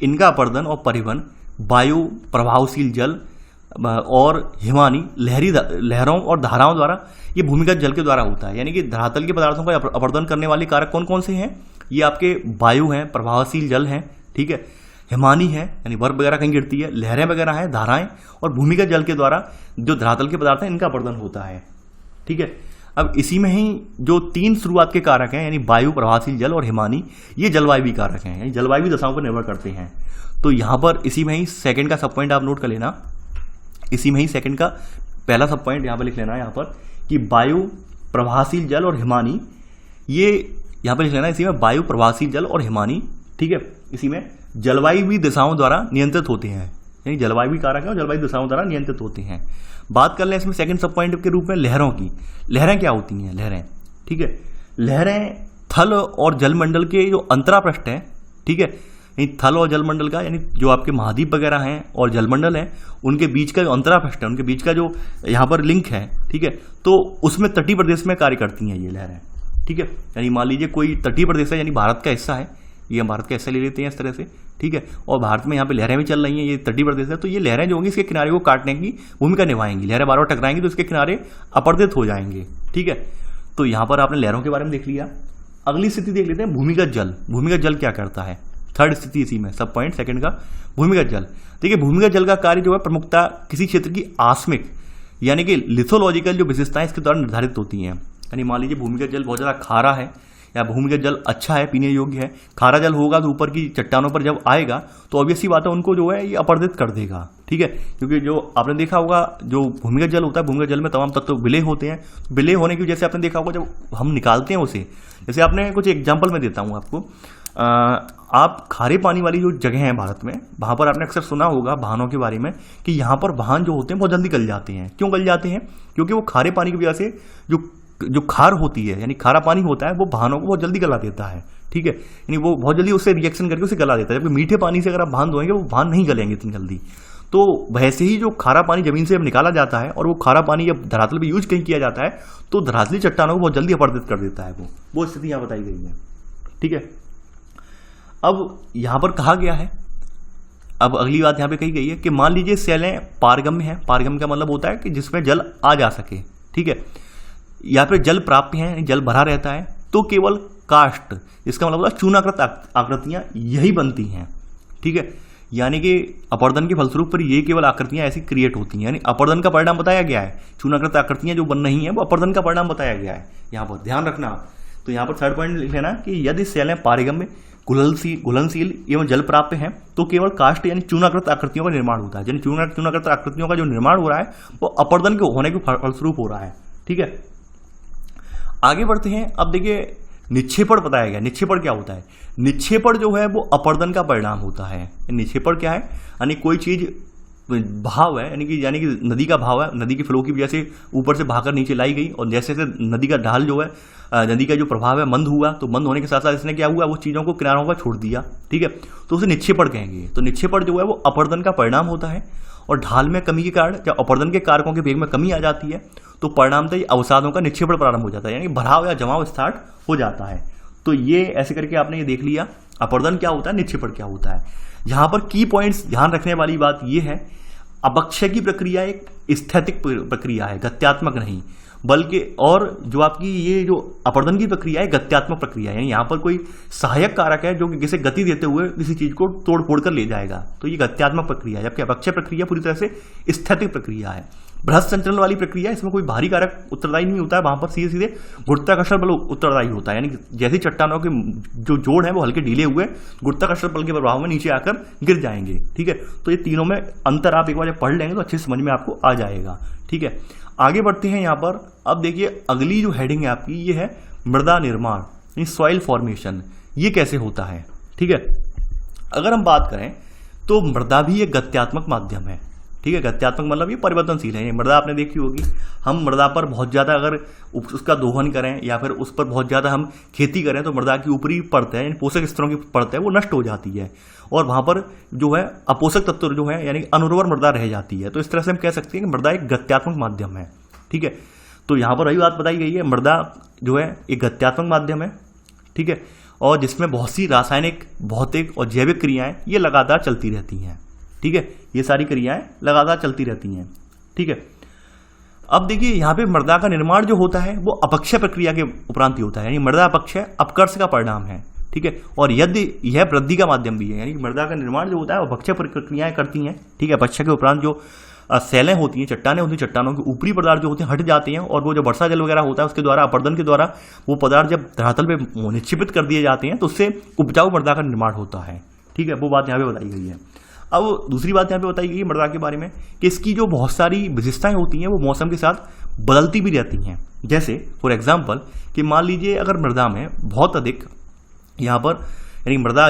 इनका अपर्दन और परिवहन वायु, प्रभावशील जल और हिमानी लहरों और धाराओं द्वारा, ये भूमिगत जल के द्वारा होता है। यानी कि धरातल के पदार्थों का अपर्दन करने वाले कारक कौन कौन से हैं, ये आपके वायु हैं, प्रभावशील जल हैं, ठीक है, हिमानी है यानी बर्फ वगैरह कहीं गिरती है, लहरें वगैरह हैं, धाराएं, और भूमिगत जल के द्वारा जो धरातल के पदार्थ हैं इनका अपर्दन होता है, ठीक है। अब इसी में ही जो तीन शुरुआत के कारक हैं, यानी वायु, प्रभावशील जल और हिमानी, ये जलवायु कारक हैं, यानी जलवायु दशाओं पर निर्भर करते हैं। तो यहाँ पर इसी में ही सेकंड का सब पॉइंट आप नोट कर लेना, इसी में ही सेकंड का पहला सब पॉइंट यहाँ पर लिख लेना, यहाँ पर कि वायु, प्रभावशील जल और हिमानी, ये यहाँ पर लिख लेना, इसी में वायु, प्रभावशील जल और हिमानी, ठीक है, इसी में जलवायु दिशाओं द्वारा नियंत्रित होते हैं, यानी जलवायु कारक है और जलवायु दिशाओं द्वारा नियंत्रित होते हैं। बात कर लें इसमें सेकंड सब पॉइंट के रूप में लहरों की। लहरें क्या होती हैं, लहरें, ठीक है, लहरें थल और जलमंडल के जो अंतरापृष्ठ है, ठीक है, यानी थल और जलमंडल का, यानी जो आपके महाद्वीप वगैरह हैं और जलमंडल है उनके बीच का जो अंतरापृष्ठ है, उनके बीच का जो यहाँ पर लिंक है, ठीक है, तो उसमें तटीय प्रदेश में कार्य करती हैं ये लहरें, ठीक है। यानी मान लीजिए कोई तटीय प्रदेश है, यानी भारत का हिस्सा है, ये हम भारत का हिस्सा ले लेते हैं इस तरह से, ठीक है, और भारत में यहाँ पे लहरें भी चल रही हैं, ये तटीय प्रदेश है, तो ये लहरें जो होंगी इसके किनारे को काटने की भूमिका निभाएंगी, लहरें बार बार टकराएंगी तो इसके किनारे अपर्दित हो जाएंगे, ठीक है। तो यहाँ पर आपने लहरों के बारे में देख लिया। अगली स्थिति देख लेते हैं भूमिगत जल। भूमिगत जल क्या करता है, थर्ड स्थिति इसी में सब पॉइंट सेकंड का, भूमिगत जल। देखिए भूमिगत जल का कार्य जो है प्रमुखता किसी क्षेत्र की आस्मिक यानी कि लिथोलॉजिकल जो विशेषताएं इसके द्वारा निर्धारित होती हैं। यानी मान लीजिए भूमिगत जल बहुत ज़्यादा खारा है या भूमिगत जल अच्छा है, पीने योग्य है, खारा जल होगा तो ऊपर की चट्टानों पर जब आएगा तो ऑब्वियस सी बात है उनको जो है ये अपर्दित कर देगा, ठीक है, क्योंकि जो आपने देखा होगा जो भूमिगत जल होता है, भूमिगत जल में तमाम तत्व विलय होते हैं, विलय होने की वजह से आपने देखा होगा जब हम निकालते हैं उसे, जैसे आपने कुछ एग्जाम्पल में देता हूँ आपको, आप खारे पानी वाली जो जगह है भारत में, वहाँ पर आपने अक्सर सुना होगा वाहनों के बारे में कि यहाँ पर वाहन जो होते हैं बहुत जल्दी गल जाते हैं। क्यों गल जाते हैं, क्योंकि वो खारे पानी की वजह से जो खार होती है यानी खारा पानी होता है वो वाहनों को बहुत जल्दी गला देता है, ठीक है, यानी वो बहुत जल्दी उससे रिएक्शन करके उसे गला देता है, जबकि मीठे पानी से अगर आप वाहन धोएंगे वो वाहन नहीं गलेंगे इतनी जल्दी। तो वैसे ही जो खारा पानी जमीन से जब निकाला जाता है और वो खारा पानी जब धरातल पर यूज कहीं किया जाता है तो धरातली चट्टानों को बहुत जल्दी अपर्दित कर देता है, वो स्थिति यहाँ बताई गई है, ठीक है। अब यहाँ पर कहा गया है, अब अगली बात यहाँ पे कही गई है कि मान लीजिए सेलें पारगम्य हैं। पारगम्य का मतलब होता है कि जिसमें जल आ जा सके, ठीक है, या फिर जल प्राप्य है, जल भरा रहता है, तो केवल काष्ठ, इसका मतलब होता है चूनाकृत आकृतियां यही बनती हैं, ठीक है। यानी कि अपर्दन के फलस्वरूप पर ये केवल आकृतियां ऐसी क्रिएट होती हैं, यानी अपर्दन का परिणाम बताया गया है। चूनाकृत आकृतियां जो बन रही हैं वो अपर्दन का परिणाम बताया गया है, यहाँ पर ध्यान रखना। तो यहाँ पर थर्ड पॉइंट लिख लेना कि यदि सेलें पारगम्य, घुलनशील एवं जल प्राप्य हैं तो केवल काष्ठ यानी चूनाकृत आकृतियों का निर्माण होता है। यानी चूनाकृत आकृतियों का जो निर्माण हो रहा है वो अपर्दन के होने के फलस्वरूप हो रहा है, ठीक है। आगे बढ़ते हैं। अब देखिए निक्षेपण बताया गया। निक्षेपण क्या होता है? निक्षेपण जो है वो अपर्दन का परिणाम होता है। निक्षेपण क्या है? यानी कोई चीज भाव है, यानी कि नदी का भाव है, नदी के फ्लो की वजह से ऊपर से भागकर नीचे लाई गई, और जैसे जैसे नदी का ढाल जो है, नदी का जो प्रभाव है मंद हुआ, तो मंद होने के साथ साथ इसने क्या हुआ, वो चीज़ों को किनारों पर छोड़ दिया, ठीक है, तो उसे निक्षेपण कहेंगे। तो निक्षेपण जो है वो अपर्दन का परिणाम होता है, और ढाल में कमी के कारण जब अपर्दन के कारकों के वेग में कमी आ जाती है तो परिणामतः अवसादों का निक्षेपण प्रारंभ हो जाता है, यानी भराव या जमाव स्टार्ट हो जाता है। तो ये ऐसे करके आपने ये देख लिया अपर्दन क्या होता है, निक्षेपण क्या होता है। यहाँ पर की पॉइंट्स ध्यान रखने वाली बात यह है, अपक्षय की प्रक्रिया एक स्थैतिक प्रक्रिया है, गत्यात्मक नहीं, बल्कि और जो आपकी ये जो अपर्दन की प्रक्रिया है गत्यात्मक प्रक्रिया है, यानी यहाँ पर कोई सहायक कारक है जो कि किसी गति देते हुए किसी चीज को तोड़ फोड़ कर ले जाएगा, तो ये गत्यात्मक प्रक्रिया है। जबकि अपक्षय प्रक्रिया पूरी तरह से स्थैतिक प्रक्रिया है, बृहत संचलन वाली प्रक्रिया, इसमें कोई भारी कारक उत्तरदायी नहीं होता है, वहां पर सीधे सीधे गुरुत्वाकर्षण बल उत्तरदायी होता है, यानी जैसे चट्टानों के जो जोड़ है वो हल्के ढीले हुए गुरुत्वाकर्षण बल के प्रभाव में नीचे आकर गिर जाएंगे, ठीक है। तो ये तीनों में अंतर आप एक बार जब पढ़ लेंगे तो अच्छे से समझ में आपको आ जाएगा, ठीक है। आगे बढ़ते हैं यहाँ पर। अब देखिए अगली जो हेडिंग है आपकी ये है मृदा निर्माण, यानी सॉइल फॉर्मेशन। ये कैसे होता है, ठीक है। अगर हम बात करें तो मृदा भी एक गत्यात्मक माध्यम है, ठीक है। गत्यात्मक मतलब ये परिवर्तनशील है। ये मृदा आपने देखी होगी, हम मृदा पर बहुत ज़्यादा अगर उसका दोहन करें या फिर उस पर बहुत ज़्यादा हम खेती करें तो मृदा की ऊपरी परत है, यानी पोषक स्तरों की परत है, वो नष्ट हो जाती है, और वहाँ पर जो है अपोषक तत्व जो है यानी अनुर्वर मृदा रह जाती है। तो इस तरह से हम कह सकते हैं कि मृदा एक गत्यात्मक माध्यम है, ठीक है। तो यहाँ पर वही बात बताई गई है, मृदा जो है एक गत्यात्मक माध्यम है, ठीक है, और जिसमें बहुत सी रासायनिक, भौतिक और जैविक क्रियाएं ये लगातार चलती रहती हैं, ठीक है। ये सारी क्रियाएं लगातार चलती रहती हैं, ठीक है। अब देखिए यहाँ पे मृदा का निर्माण जो होता है वो अपक्षय प्रक्रिया के उपरांत ही होता है, यानी मृदा अपक्षय अपकर्ष का परिणाम है, ठीक है। और यदि यह वृद्धि का माध्यम भी है, यानी मृदा का निर्माण जो होता है वो अपक्षय प्रक्रियाएं करती हैं, ठीक है। अपक्षय के उपरांत जो सेलें होती हैं, चट्टानें होती हैं, चट्टानों के ऊपरी पदार्थ जो होते हैं हट जाते हैं, और वो जो वर्षा जल वगैरह होता है उसके द्वारा, अपर्दन के द्वारा वो पदार्थ जब धरातल पे निक्षेपित कर दिए जाते हैं तो उससे उपजाऊ मृदा का निर्माण होता है, ठीक है। वो बात यहाँ पे बताई गई है। अब दूसरी बात यहाँ पे बताई गई है मृदा के बारे में कि इसकी जो बहुत सारी विशेषताएं होती हैं वो मौसम के साथ बदलती भी रहती हैं। जैसे फॉर एग्जाम्पल कि मान लीजिए अगर मृदा में बहुत अधिक यहाँ पर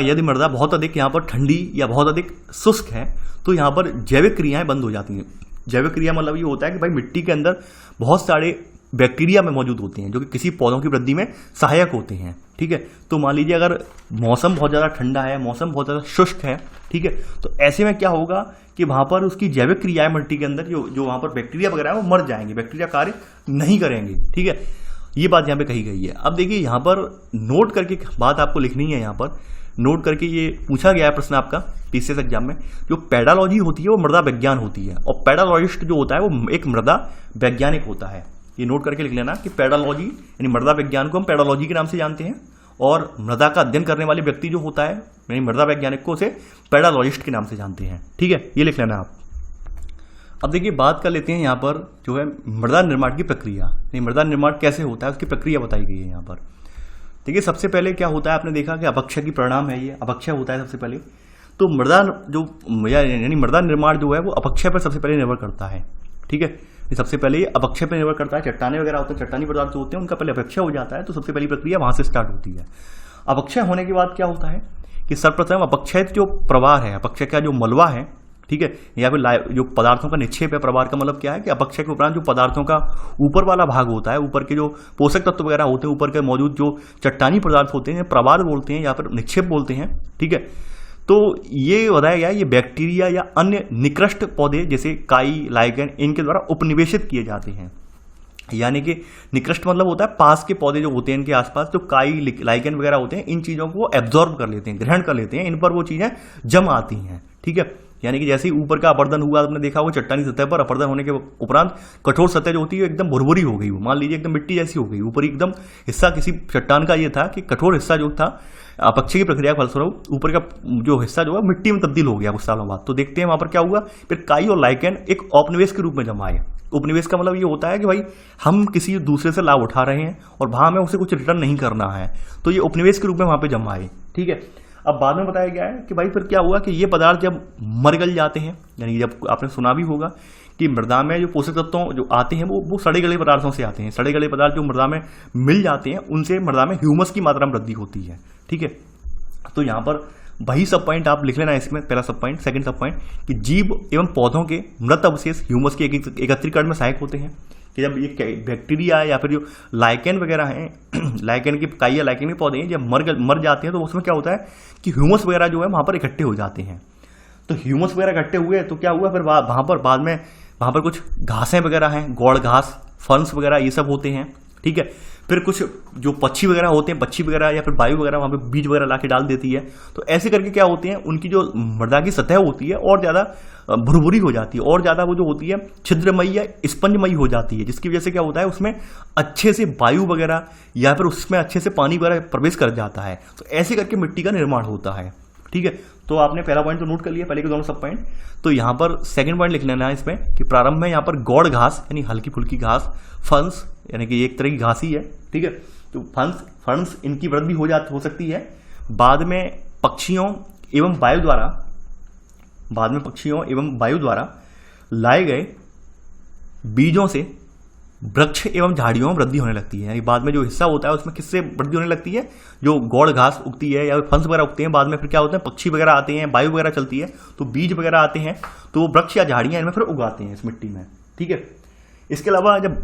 यदि मृदा बहुत अधिक यहाँ पर ठंडी या बहुत अधिक शुष्क है तो यहाँ पर जैविक क्रियाएं बंद हो जाती हैं। जैविक क्रिया मतलब ये होता है कि भाई मिट्टी के अंदर बहुत सारे बैक्टीरिया में मौजूद होते हैं जो कि किसी पौधों की वृद्धि में सहायक होते हैं, ठीक है। तो मान लीजिए अगर मौसम बहुत ज़्यादा ठंडा है, मौसम बहुत ज़्यादा शुष्क है, ठीक है, तो ऐसे में क्या होगा कि वहाँ पर उसकी जैविक क्रियाएं मिट्टी के अंदर जो वहाँ पर बैक्टीरिया वगैरह है वो मर जाएंगे, बैक्टीरिया कार्य नहीं करेंगे, ठीक है। ये बात यहाँ पे कही गई है। अब देखिए यहाँ पर नोट करके बात आपको लिखनी है, यहाँ पर नोट करके ये पूछा गया है प्रश्न आपका पीसीएस एग्जाम में। जो पेडालॉजी होती है वो मृदा विज्ञान होती है, और पेडालॉजिस्ट जो होता है वो एक मृदा वैज्ञानिक होता है। ये नोट करके लिख लेना कि पेडालॉजी यानी मृदा विज्ञान को हम पेडालॉजी के नाम से जानते हैं, और मृदा का अध्ययन करने वाले व्यक्ति जो होता है यानी मृदा वैज्ञानिक को उसे पेडालॉजिस्ट के नाम से जानते हैं, ठीक है। ये लिख लेना आप। अब देखिए बात कर लेते हैं यहाँ पर जो है मृदा निर्माण की प्रक्रिया, यानी मृदा निर्माण कैसे होता है उसकी प्रक्रिया बताई गई है यहाँ पर। देखिए सबसे पहले क्या होता है, आपने देखा कि अपक्षय की परिणाम है, ये अपक्षय होता है सबसे पहले। तो मृदा जो यानी मृदा निर्माण जो है वो अपक्षय पर सबसे पहले निर्भर करता है, ठीक है। सबसे पहले ये अपक्षय पर निर्भर करता है। चट्टाने वगैरह होते हैं, चट्टानी पदार्थ जो होते हैं उनका पहले अपक्षय हो जाता है, तो सबसे पहली प्रक्रिया वहां से स्टार्ट होती है। अपक्षय होने के बाद क्या होता है कि सर्वप्रथम अपक्षय जो प्रवाह है, अपक्षय का जो मलबा है, ठीक है, या फिर जो पदार्थों का निक्षेप है, प्रवाह का मतलब क्या है कि अपक्षय के उपरांत जो पदार्थों का ऊपर वाला भाग होता है, ऊपर के जो पोषक तत्व वगैरह होते हैं, ऊपर के मौजूद जो चट्टानी पदार्थ होते हैं, प्रवाह बोलते हैं या फिर निक्षेप बोलते हैं, ठीक है। तो ये बताया गया ये बैक्टीरिया या अन्य निकृष्ट पौधे जैसे काई, लाइकेन, इनके द्वारा उपनिवेशित किए जाते हैं। यानी कि निकृष्ट मतलब होता है पास के पौधे जो होते हैं इनके आसपास, जो काई लाइकेन वगैरह होते हैं, इन चीज़ों को एब्जॉर्ब कर लेते हैं, ग्रहण कर लेते हैं, इन पर वो चीज़ें जम आती हैं। ठीक है, यानी कि जैसे ही ऊपर का अपर्दन हुआ, आपने देखा वो चट्टानी सतह पर अपर्दन होने के उपरांत कठोर सतह जो होती है एकदम भुरभुरी हो गई, वो मान लीजिए एकदम मिट्टी जैसी हो गई। ऊपर एकदम हिस्सा किसी चट्टान का ये था कि कठोर हिस्सा जो था अपक्षय की प्रक्रिया के फलस्वरूप ऊपर का जो हिस्सा जो है मिट्टी में तब्दील हो गया कुछ सालों बाद। तो देखते हैं वहां पर क्या हुआ, फिर काई और लाइकेन एक औपनिवेश के रूप में जमा आए। उपनिवेश का मतलब ये होता है कि भाई हम किसी दूसरे से लाभ उठा रहे हैं और वहां हमें उसे कुछ रिटर्न नहीं करना है, तो ये उपनिवेश के रूप में वहां पे जमा आए। ठीक है, अब बाद में बताया गया है कि भाई फिर क्या हुआ कि ये पदार्थ जब मर गल जाते हैं, यानी जब आपने सुना भी होगा कि मृदा में जो पोषक तत्व जो आते हैं वो सड़े गले पदार्थों से आते हैं। सड़े गले पदार्थ जो मृदा में मिल जाते हैं उनसे मृदा में ह्यूमस की मात्रा में वृद्धि होती है। ठीक है, तो यहाँ पर वही सब पॉइंट आप लिख लेना इसमें, पहला सब पॉइंट। सेकंड सब पॉइंट कि जीव एवं पौधों के मृत अवशेष ह्यूमस के एकत्रीकरण में सहायक होते हैं। कि जब ये बैक्टीरिया या फिर जो लाइकेन वगैरह हैं, लाइकेन की काई या लाइकेन के पौधे हैं, जब मर जाते हैं तो उसमें क्या होता है कि ह्यूमस वगैरह जो है वहाँ पर इकट्ठे हो जाते हैं। तो ह्यूमस वगैरह इकट्ठे हुए तो क्या हुआ, फिर वहाँ पर बाद में वहाँ पर कुछ घासें वगैरह हैं, गौड़ घास, फर्न्स वगैरह ये सब होते हैं। ठीक है, फिर कुछ जो पक्षी वगैरह होते हैं, पक्षी वगैरह या फिर वायु वगैरह वहाँ पे बीज वगैरह ला के डाल देती है। तो ऐसे करके क्या होते हैं, उनकी जो मृदा की सतह होती है और ज़्यादा भुरभुरी हो जाती है, और ज़्यादा वो जो होती है छिद्रमयी या स्पंजमयी हो जाती है, जिसकी वजह से क्या होता है उसमें अच्छे से वायु वगैरह या फिर उसमें अच्छे से पानी वगैरह प्रवेश कर जाता है। तो ऐसे करके मिट्टी का निर्माण होता है। ठीक है, तो आपने पहला पॉइंट तो नोट कर लिया, पहले के दोनों सब पॉइंट। तो यहाँ पर सेकंड पॉइंट लिख लेना है इसमें कि प्रारंभ में यहाँ पर गौड़ घास यानी हल्की फुल्की घास, फंस यानी कि एक तरह की घास ही है। ठीक है, तो फंस इनकी वृद्धि हो सकती है। बाद में पक्षियों एवं वायु द्वारा लाए गए बीजों से वृक्ष एवं झाड़ियों में वृद्धि होने लगती है। यानी बाद में जो हिस्सा होता है उसमें किससे वृद्धि होने लगती है, जो गौड़ घास उगती है या फंस वगैरह उगते हैं, बाद में फिर क्या होता है पक्षी वगैरह आते हैं, वायु वगैरह चलती है, तो बीज वगैरह आते हैं, तो वो वृक्ष या झाड़ियां इनमें फिर उगाते हैं इस मिट्टी में। ठीक है, इसके अलावा जब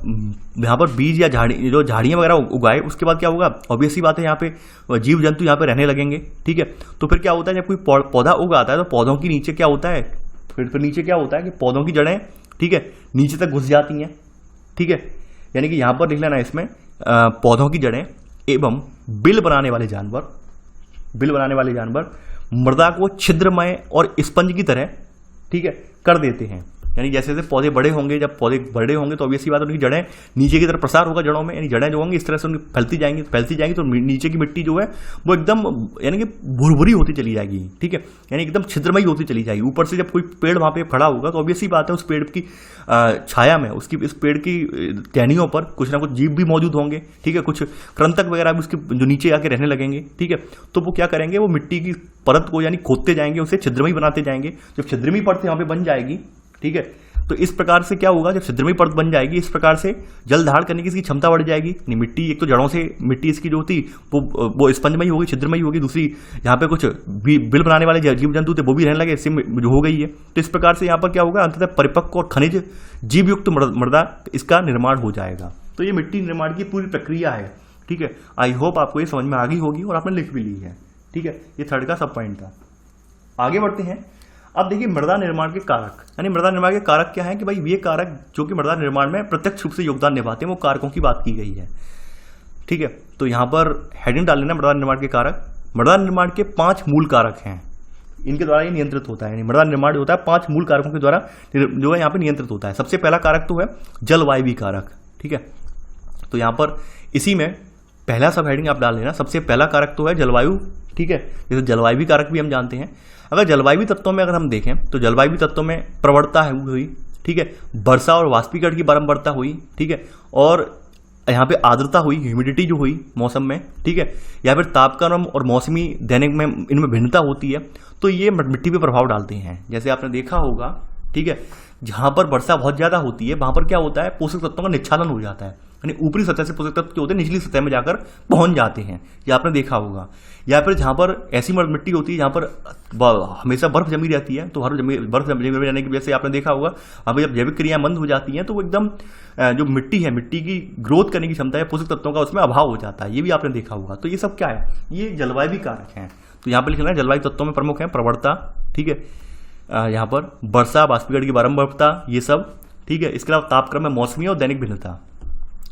यहाँ पर बीज या झाड़ियाँ वगैरह उगाए उसके बाद क्या होगा, ऑब्वियसली बात है यहाँ पे जीव जंतु यहाँ पे रहने लगेंगे। ठीक है, तो फिर क्या होता है जब कोई पौधा उगाता है तो पौधों की नीचे क्या होता है, फिर नीचे क्या होता है कि पौधों की जड़ें, ठीक है, नीचे तक घुस जाती हैं। ठीक है, यानी कि यहाँ पर लिख लेना इसमें पौधों की जड़ें एवं बिल बनाने वाले जानवर मृदा को छिद्रमय और स्पंज की तरह, ठीक है, कर देते हैं। यानी जैसे जैसे पौधे बड़े होंगे, जब पौधे बड़े होंगे तो ऑब्वियसली बात है उनकी जड़ें नीचे की तरफ प्रसार होगा जड़ों में, यानी जड़ें जो होंगी इस तरह से उनकी फैलती जाएंगी तो नीचे की मिट्टी जो है वो एकदम यानी कि भुरभुरी होती चली जाएगी। ठीक है, यानी एकदम छिद्रमयी होती चली जाएगी। ऊपर से जब कोई पेड़ वहाँ पे खड़ा होगा तो ऑब्वियसली बात है उस पेड़ की छाया में इस पेड़ की टहनियों पर कुछ ना कुछ जीव भी मौजूद होंगे। ठीक है, कुछ कृंतक वगैरह भी उसके जो नीचे आके रहने लगेंगे। ठीक है, तो वो क्या करेंगे, वो मिट्टी की परत को यानी खोदते जाएंगे, उसे छिद्रमयी बनाते जाएंगे। जब छिद्रमयी परत वहाँ पे बन जाएगी, ठीक है, तो इस प्रकार से क्या होगा, जब छिद्रमयी परत बन जाएगी इस प्रकार से जल धारण करने की इसकी क्षमता बढ़ जाएगी। मिट्टी एक तो जड़ों से मिट्टी इसकी जो होती वो स्पंजमयी होगी, छिद्रमयी होगी। दूसरी यहाँ पे कुछ बिल बनाने वाले जीव जंतु थे वो भी रहने लगे, इससे जो हो गई है। तो इस प्रकार से यहाँ पर क्या होगा, अंततः परिपक्व और खनिज जीव युक्त मृदा इसका निर्माण हो जाएगा। तो ये मिट्टी निर्माण की पूरी प्रक्रिया है। ठीक है, आई होप आपको ये समझ में आ गई होगी और आपने लिख भी ली है। ठीक है, ये थर्ड का सब पॉइंट था। आगे बढ़ते हैं। अब देखिए मृदा निर्माण के कारक, यानी मृदा निर्माण के कारक क्या है कि भाई ये कारक जो कि मृदा निर्माण में प्रत्यक्ष रूप से योगदान निभाते हैं, वो कारकों की बात की गई है। ठीक है, तो यहाँ पर हेडिंग डाल लेना मृदा निर्माण के कारक। मृदा निर्माण के 5 मूल कारक हैं, इनके द्वारा ये नियंत्रित होता है। यानी मृदा निर्माण जो होता है 5 मूल कारकों के द्वारा जो है यहाँ पे नियंत्रित होता है। सबसे पहला कारक तो है जलवायु कारक। ठीक है, तो यहाँ पर इसी में पहला सब हेडिंग आप डाल लेना, सबसे पहला कारक तो है जलवायु। ठीक है, जैसे जलवायु कारक भी हम जानते हैं। अगर जलवायु तत्वों में अगर हम देखें तो जलवायु तत्वों में प्रवणता हुई, ठीक है, वर्षा और वाष्पीकरण की बारंबारता हुई, ठीक है, और यहाँ पे आर्द्रता हुई, ह्यूमिडिटी जो हुई मौसम में, ठीक है, या फिर तापक्रम और मौसमी दैनिक में इनमें भिन्नता होती है, तो ये मिट्टी पे प्रभाव डालते हैं। जैसे आपने देखा होगा, ठीक है, जहाँ पर वर्षा बहुत ज़्यादा होती है वहाँ पर क्या होता है, पोषक तत्वों का निच्छालन हो जाता है, यानी ऊपरी सतह से पोषक तत्व जो होते हैं निचली सतह में जाकर पहुंच जाते हैं, ये आपने देखा होगा। या फिर जहाँ पर ऐसी मिट्टी होती है जहाँ पर हमेशा बर्फ जमी रहती है, तो हर बर्फ जमी रहने की वजह से आपने देखा होगा वहाँ पर जब जैविक क्रियाएं बंद हो जाती हैं तो वो एकदम जो मिट्टी है, मिट्टी की ग्रोथ करने की क्षमता है, पोषक तत्वों का उसमें अभाव हो जाता है, ये भी आपने देखा होगा। तो ये सब क्या है, ये जलवायु कारक हैं। तो यहाँ पर लिखना है जलवायु तत्वों में प्रमुख है प्रवणता, ठीक है, यहाँ पर वर्षा वाष्पीकरण की बारंबारता, ये सब, ठीक है। इसके अलावा तापक्रम में मौसमी और दैनिक भिन्नता,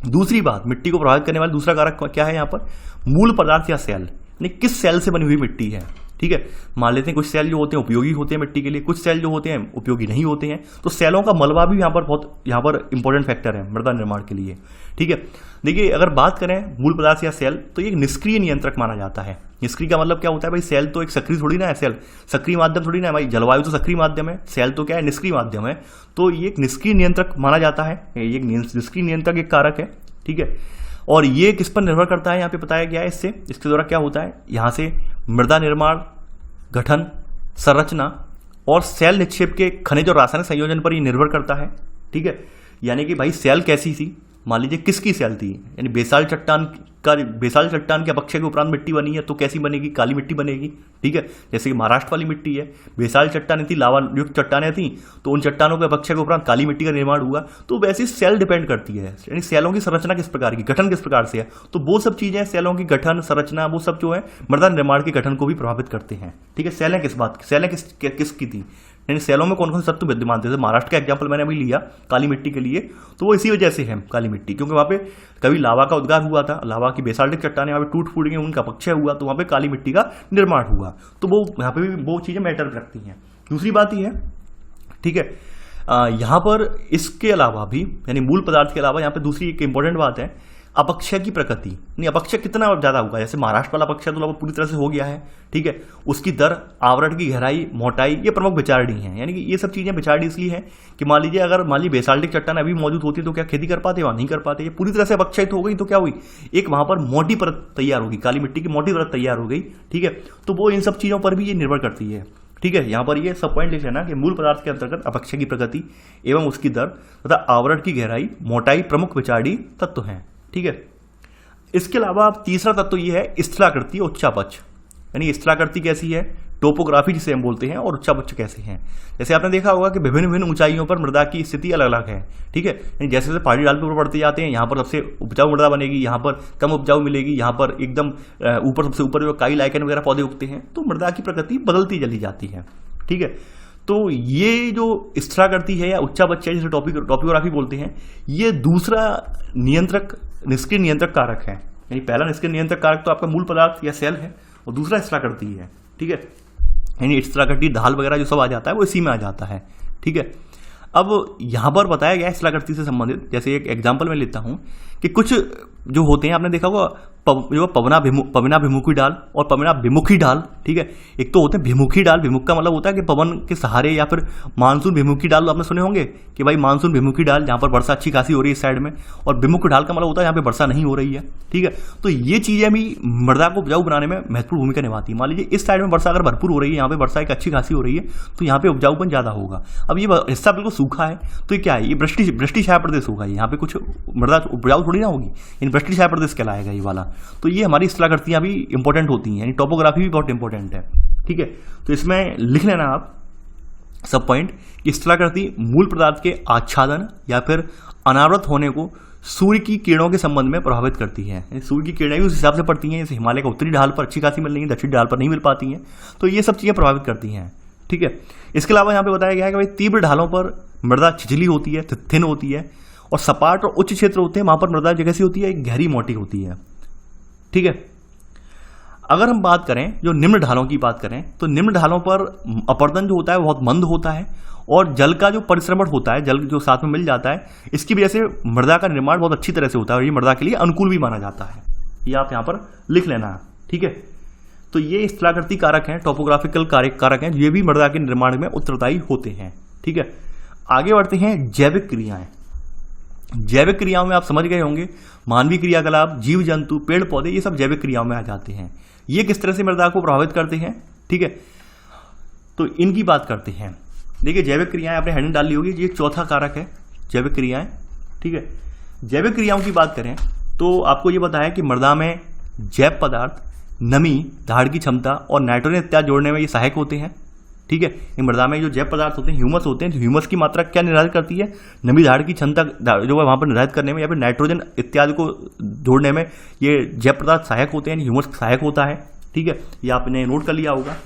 दूसरी बात, मिट्टी को प्रभावित करने वाला दूसरा कारक क्या है यहाँ पर, मूल पदार्थ या सेल, यानी किस सेल से बनी हुई मिट्टी है। ठीक है, मान लेते हैं कुछ सेल जो होते हैं उपयोगी होते हैं मिट्टी के लिए, कुछ सेल जो होते हैं उपयोगी नहीं होते हैं। तो सेलों का मलबा भी यहाँ पर इंपॉर्टेंट फैक्टर है मृदा निर्माण के लिए। ठीक है, देखिए अगर बात करें मूल पदार्थ या सेल, तो ये एक निष्क्रिय नियंत्रक माना जाता है। निष्क्रिय का मतलब क्या होता है भाई, सेल तो एक सक्रिय थोड़ी ना है, सेल सक्रिय माध्यम थोड़ी ना है भाई, जलवायु तो सक्रिय माध्यम है, सेल तो क्या है, निष्क्रिय माध्यम है। तो ये एक निष्क्रिय नियंत्रक माना जाता है, ये निष्क्रिय नियंत्रक एक कारक है। ठीक है, और ये किस पर निर्भर करता है यहाँ पे बताया गया है, इसके द्वारा क्या होता है, यहाँ से मृदा निर्माण, गठन, संरचना और सेल निक्षेप के खनिज और रासायनिक संयोजन पर ये निर्भर करता है। ठीक है, यानी कि भाई सेल कैसी थी, मान लीजिए किसकी सेल थी, यानी बेसाल्ट चट्टान के अपक्षय के उपरांत मिट्टी बनी है तो कैसी बनेगी, काली मिट्टी बनेगी। ठीक है, जैसे कि महाराष्ट्र वाली मिट्टी है, बेसाल्ट चट्टानें थी, लावा युक्त चट्टानें थी, तो उन चट्टानों के अपक्षय के उपरांत काली मिट्टी का निर्माण हुआ। तो वैसे सेल डिपेंड करती है, यानी सेलों की संरचना किस प्रकार की, गठन किस प्रकार से है, तो वो सब चीजें सेलों की गठन संरचना वो सब जो है मृदा निर्माण के गठन को भी प्रभावित करते हैं। ठीक है, सेलें किसकी थी, यानी सेलों में कौन कौन से तत्व विद्यमान थे। महाराष्ट्र का एग्जाम्पल मैंने अभी लिया काली मिट्टी के लिए, तो वो इसी वजह से है काली मिट्टी, क्योंकि वहाँ पे कभी लावा का उद्गार हुआ था, लावा की बेसाल्टिक चट्टानें वहाँ पे टूट फूट गई, उनका अपक्षय हुआ, तो वहाँ पे काली मिट्टी का निर्माण हुआ। तो वो यहाँ पे भी वो चीजें मैटर रखती हैं। दूसरी बात ये है, ठीक है, यहाँ पर इसके अलावा भी, यानी मूल पदार्थ के अलावा यहाँ पे दूसरी एक इंपॉर्टेंट बात है, अपक्षय की प्रकृति, नहीं अपक्षय कितना ज्यादा होगा। जैसे महाराष्ट्र वाला अपक्षय तो लगभग पूरी तरह से हो गया है। ठीक है, उसकी दर, आवरण की गहराई, मोटाई, ये प्रमुख विचारणी है। यानी कि ये सब चीजें विचारणी इसलिए है कि मान लीजिए बेसाल्टिक चट्टान अभी मौजूद होती है तो क्या खेती कर पाते, वहां नहीं कर पाते। ये पूरी तरह से अपक्षय हो गई तो क्या हुई, एक वहां पर मोटी परत तैयार होगी, काली मिट्टी की मोटी परत तैयार हो गई। ठीक है, तो वो इन सब चीजों पर भी ये निर्भर करती है। ठीक है, यहाँ पर ये सब पॉइंट लिख लेना कि मूल पदार्थ के अंतर्गत अपक्षय की प्रकृति एवं उसकी दर तथा आवरण की गहराई, मोटाई प्रमुख विचारणी तत्व हैं। ठीक है, इसके अलावा तीसरा तत्व ये है स्थलाकृति और उच्चापच, यानी स्थलाकृति कैसी है, टोपोग्राफी जिसे हम बोलते हैं, और उच्चापच कैसे हैं। जैसे आपने देखा होगा कि विभिन्न ऊंचाइयों पर मृदा की स्थिति अलग अलग है। ठीक है, जैसे जैसे पहाड़ी ढाल पर बढ़ते जाते हैं, यहाँ पर सबसे उपजाऊ मृदा बनेगी, यहाँ पर कम उपजाऊ मिलेगी, यहाँ पर एकदम ऊपर सबसे ऊपर जो काई लाइकेन वगैरह पौधे उगते हैं, तो मृदा की प्रकृति बदलती चली जाती है। ठीक है, तो ये जो स्थलाकृति है या उच्चापच है, जिसे टोपोग्राफी बोलते हैं, ये दूसरा निष्क्रिय नियंत्रक कारक है। यानी पहला निष्क्रिय नियंत्रक कारक तो आपका मूल पदार्थ या सेल है, और दूसरा स्थलाकृति है। ठीक है, यानी स्थलाकृति, ढाल वगैरह जो सब आ जाता है वो इसी में आ जाता है। ठीक है, अब यहां पर बताया गया है स्थलाकृति से संबंधित, जैसे एक एग्जांपल मैं लेता हूं कि कुछ जो होते हैं, आपने देखा होगा जो पवनाभिमुखी ढाल और पवनाभिमुखी ढाल। ठीक है, एक तो होते हैं भिमुखी ढाल, भिमुख का मतलब होता है कि पवन के सहारे, या फिर मानसून भिमुखी ढाल आपने सुने होंगे कि भाई मानसून भिमुखी ढाल, जहां पर वर्षा अच्छी खासी हो रही है इस साइड में, और विमुख ढाल का मतलब होता है यहाँ पे वर्षा नहीं हो रही है। ठीक है, तो ये चीजें भी मृदा को उपजाऊ बनाने में महत्वपूर्ण भूमिका निभाती है। मान लीजिए इस साइड में वर्षा अगर भरपूर हो रही है, यहाँ पे वर्षा एक अच्छी खासी हो रही है, तो यहाँ पे उपजाऊपन ज्यादा होगा। अब ये हिस्सा बिल्कुल सूखा है, तो ये क्या है, ये वृष्टि छाया प्रदेश होगा, यहाँ पे कुछ मृदा उपजाऊ थोड़ी ना होगी, इन वृष्टि छाया प्रदेश कहलाएगा ये वाला। तो ये हमारी स्थलाकृतियां भी इंपॉर्टेंट होती हैं, यानी टोपोग्राफी भी बहुत इंपॉर्टेंट है। ठीक है, तो इसमें लिख लेना आप सब पॉइंट कि स्थलाकृति मूल पदार्थ के आच्छादन या फिर अनावृत होने को सूर्य की किरणों के संबंध में प्रभावित करती है। सूर्य की किरणें भी उस हिसाब से पड़ती हैं, जैसे हिमालय का उत्तरी ढाल पर अच्छी खासी मिल रही है, दक्षिणी ढाल पर नहीं मिल पाती हैं, तो ये सब चीजें प्रभावित करती हैं। ठीक है, इसके अलावा यहाँ पे बताया गया है कि भाई तीव्र ढालों पर मृदा छिछली होती है, थिन होती है, और सपाट और उच्च क्षेत्र होते हैं, वहां पर मृदा जगह सी होती है, गहरी मोटी होती है। ठीक है, अगर हम बात करें जो निम्न ढालों की बात करें, तो निम्न ढालों पर अपरदन जो होता है बहुत मंद होता है, और जल का जो परिश्रमण होता है, जल जो साथ में मिल जाता है, इसकी वजह से मृदा का निर्माण बहुत अच्छी तरह से होता है, और ये मृदा के लिए अनुकूल भी माना जाता है। ये आप यहाँ पर लिख लेना है। ठीक है, तो ये स्थलाकृति कारक हैं, टोपोग्राफिकल कारक हैं, ये भी मृदा के निर्माण में उत्तरदायी होते हैं। ठीक है, आगे बढ़ते हैं जैविक क्रियाएं। जैविक क्रियाओं में आप समझ गए होंगे, मानवीय क्रियाकलाप, जीव जंतु, पेड़ पौधे, ये सब जैविक क्रियाओं में आ जाते हैं। ये किस तरह से मृदा को प्रभावित करते हैं। ठीक है, तो इनकी बात करते हैं। देखिए जैविक क्रियाएं आपने हेडिंग डाल ली होगी, ये चौथा कारक है जैविक क्रियाएं। ठीक है, जैविक क्रियाओं की बात करें तो आपको ये बताया कि मृदा में जैव पदार्थ, नमी, धाड़ की क्षमता और नाइट्रोजन इत्यादि जोड़ने में ये सहायक होते हैं। ठीक है, ये मृदा में जो जैव पदार्थ होते हैं, ह्यूमस होते हैं, तो ह्यूमस की मात्रा क्या निर्धारित करती है, नमी, धाड़ की क्षमता जो है वहां पर निर्धारित करने में, या फिर नाइट्रोजन इत्यादि को जोड़ने में ये जैव पदार्थ सहायक होते हैं, ह्यूमस सहायक होता है। ठीक है, ये आपने नोट कर लिया होगा।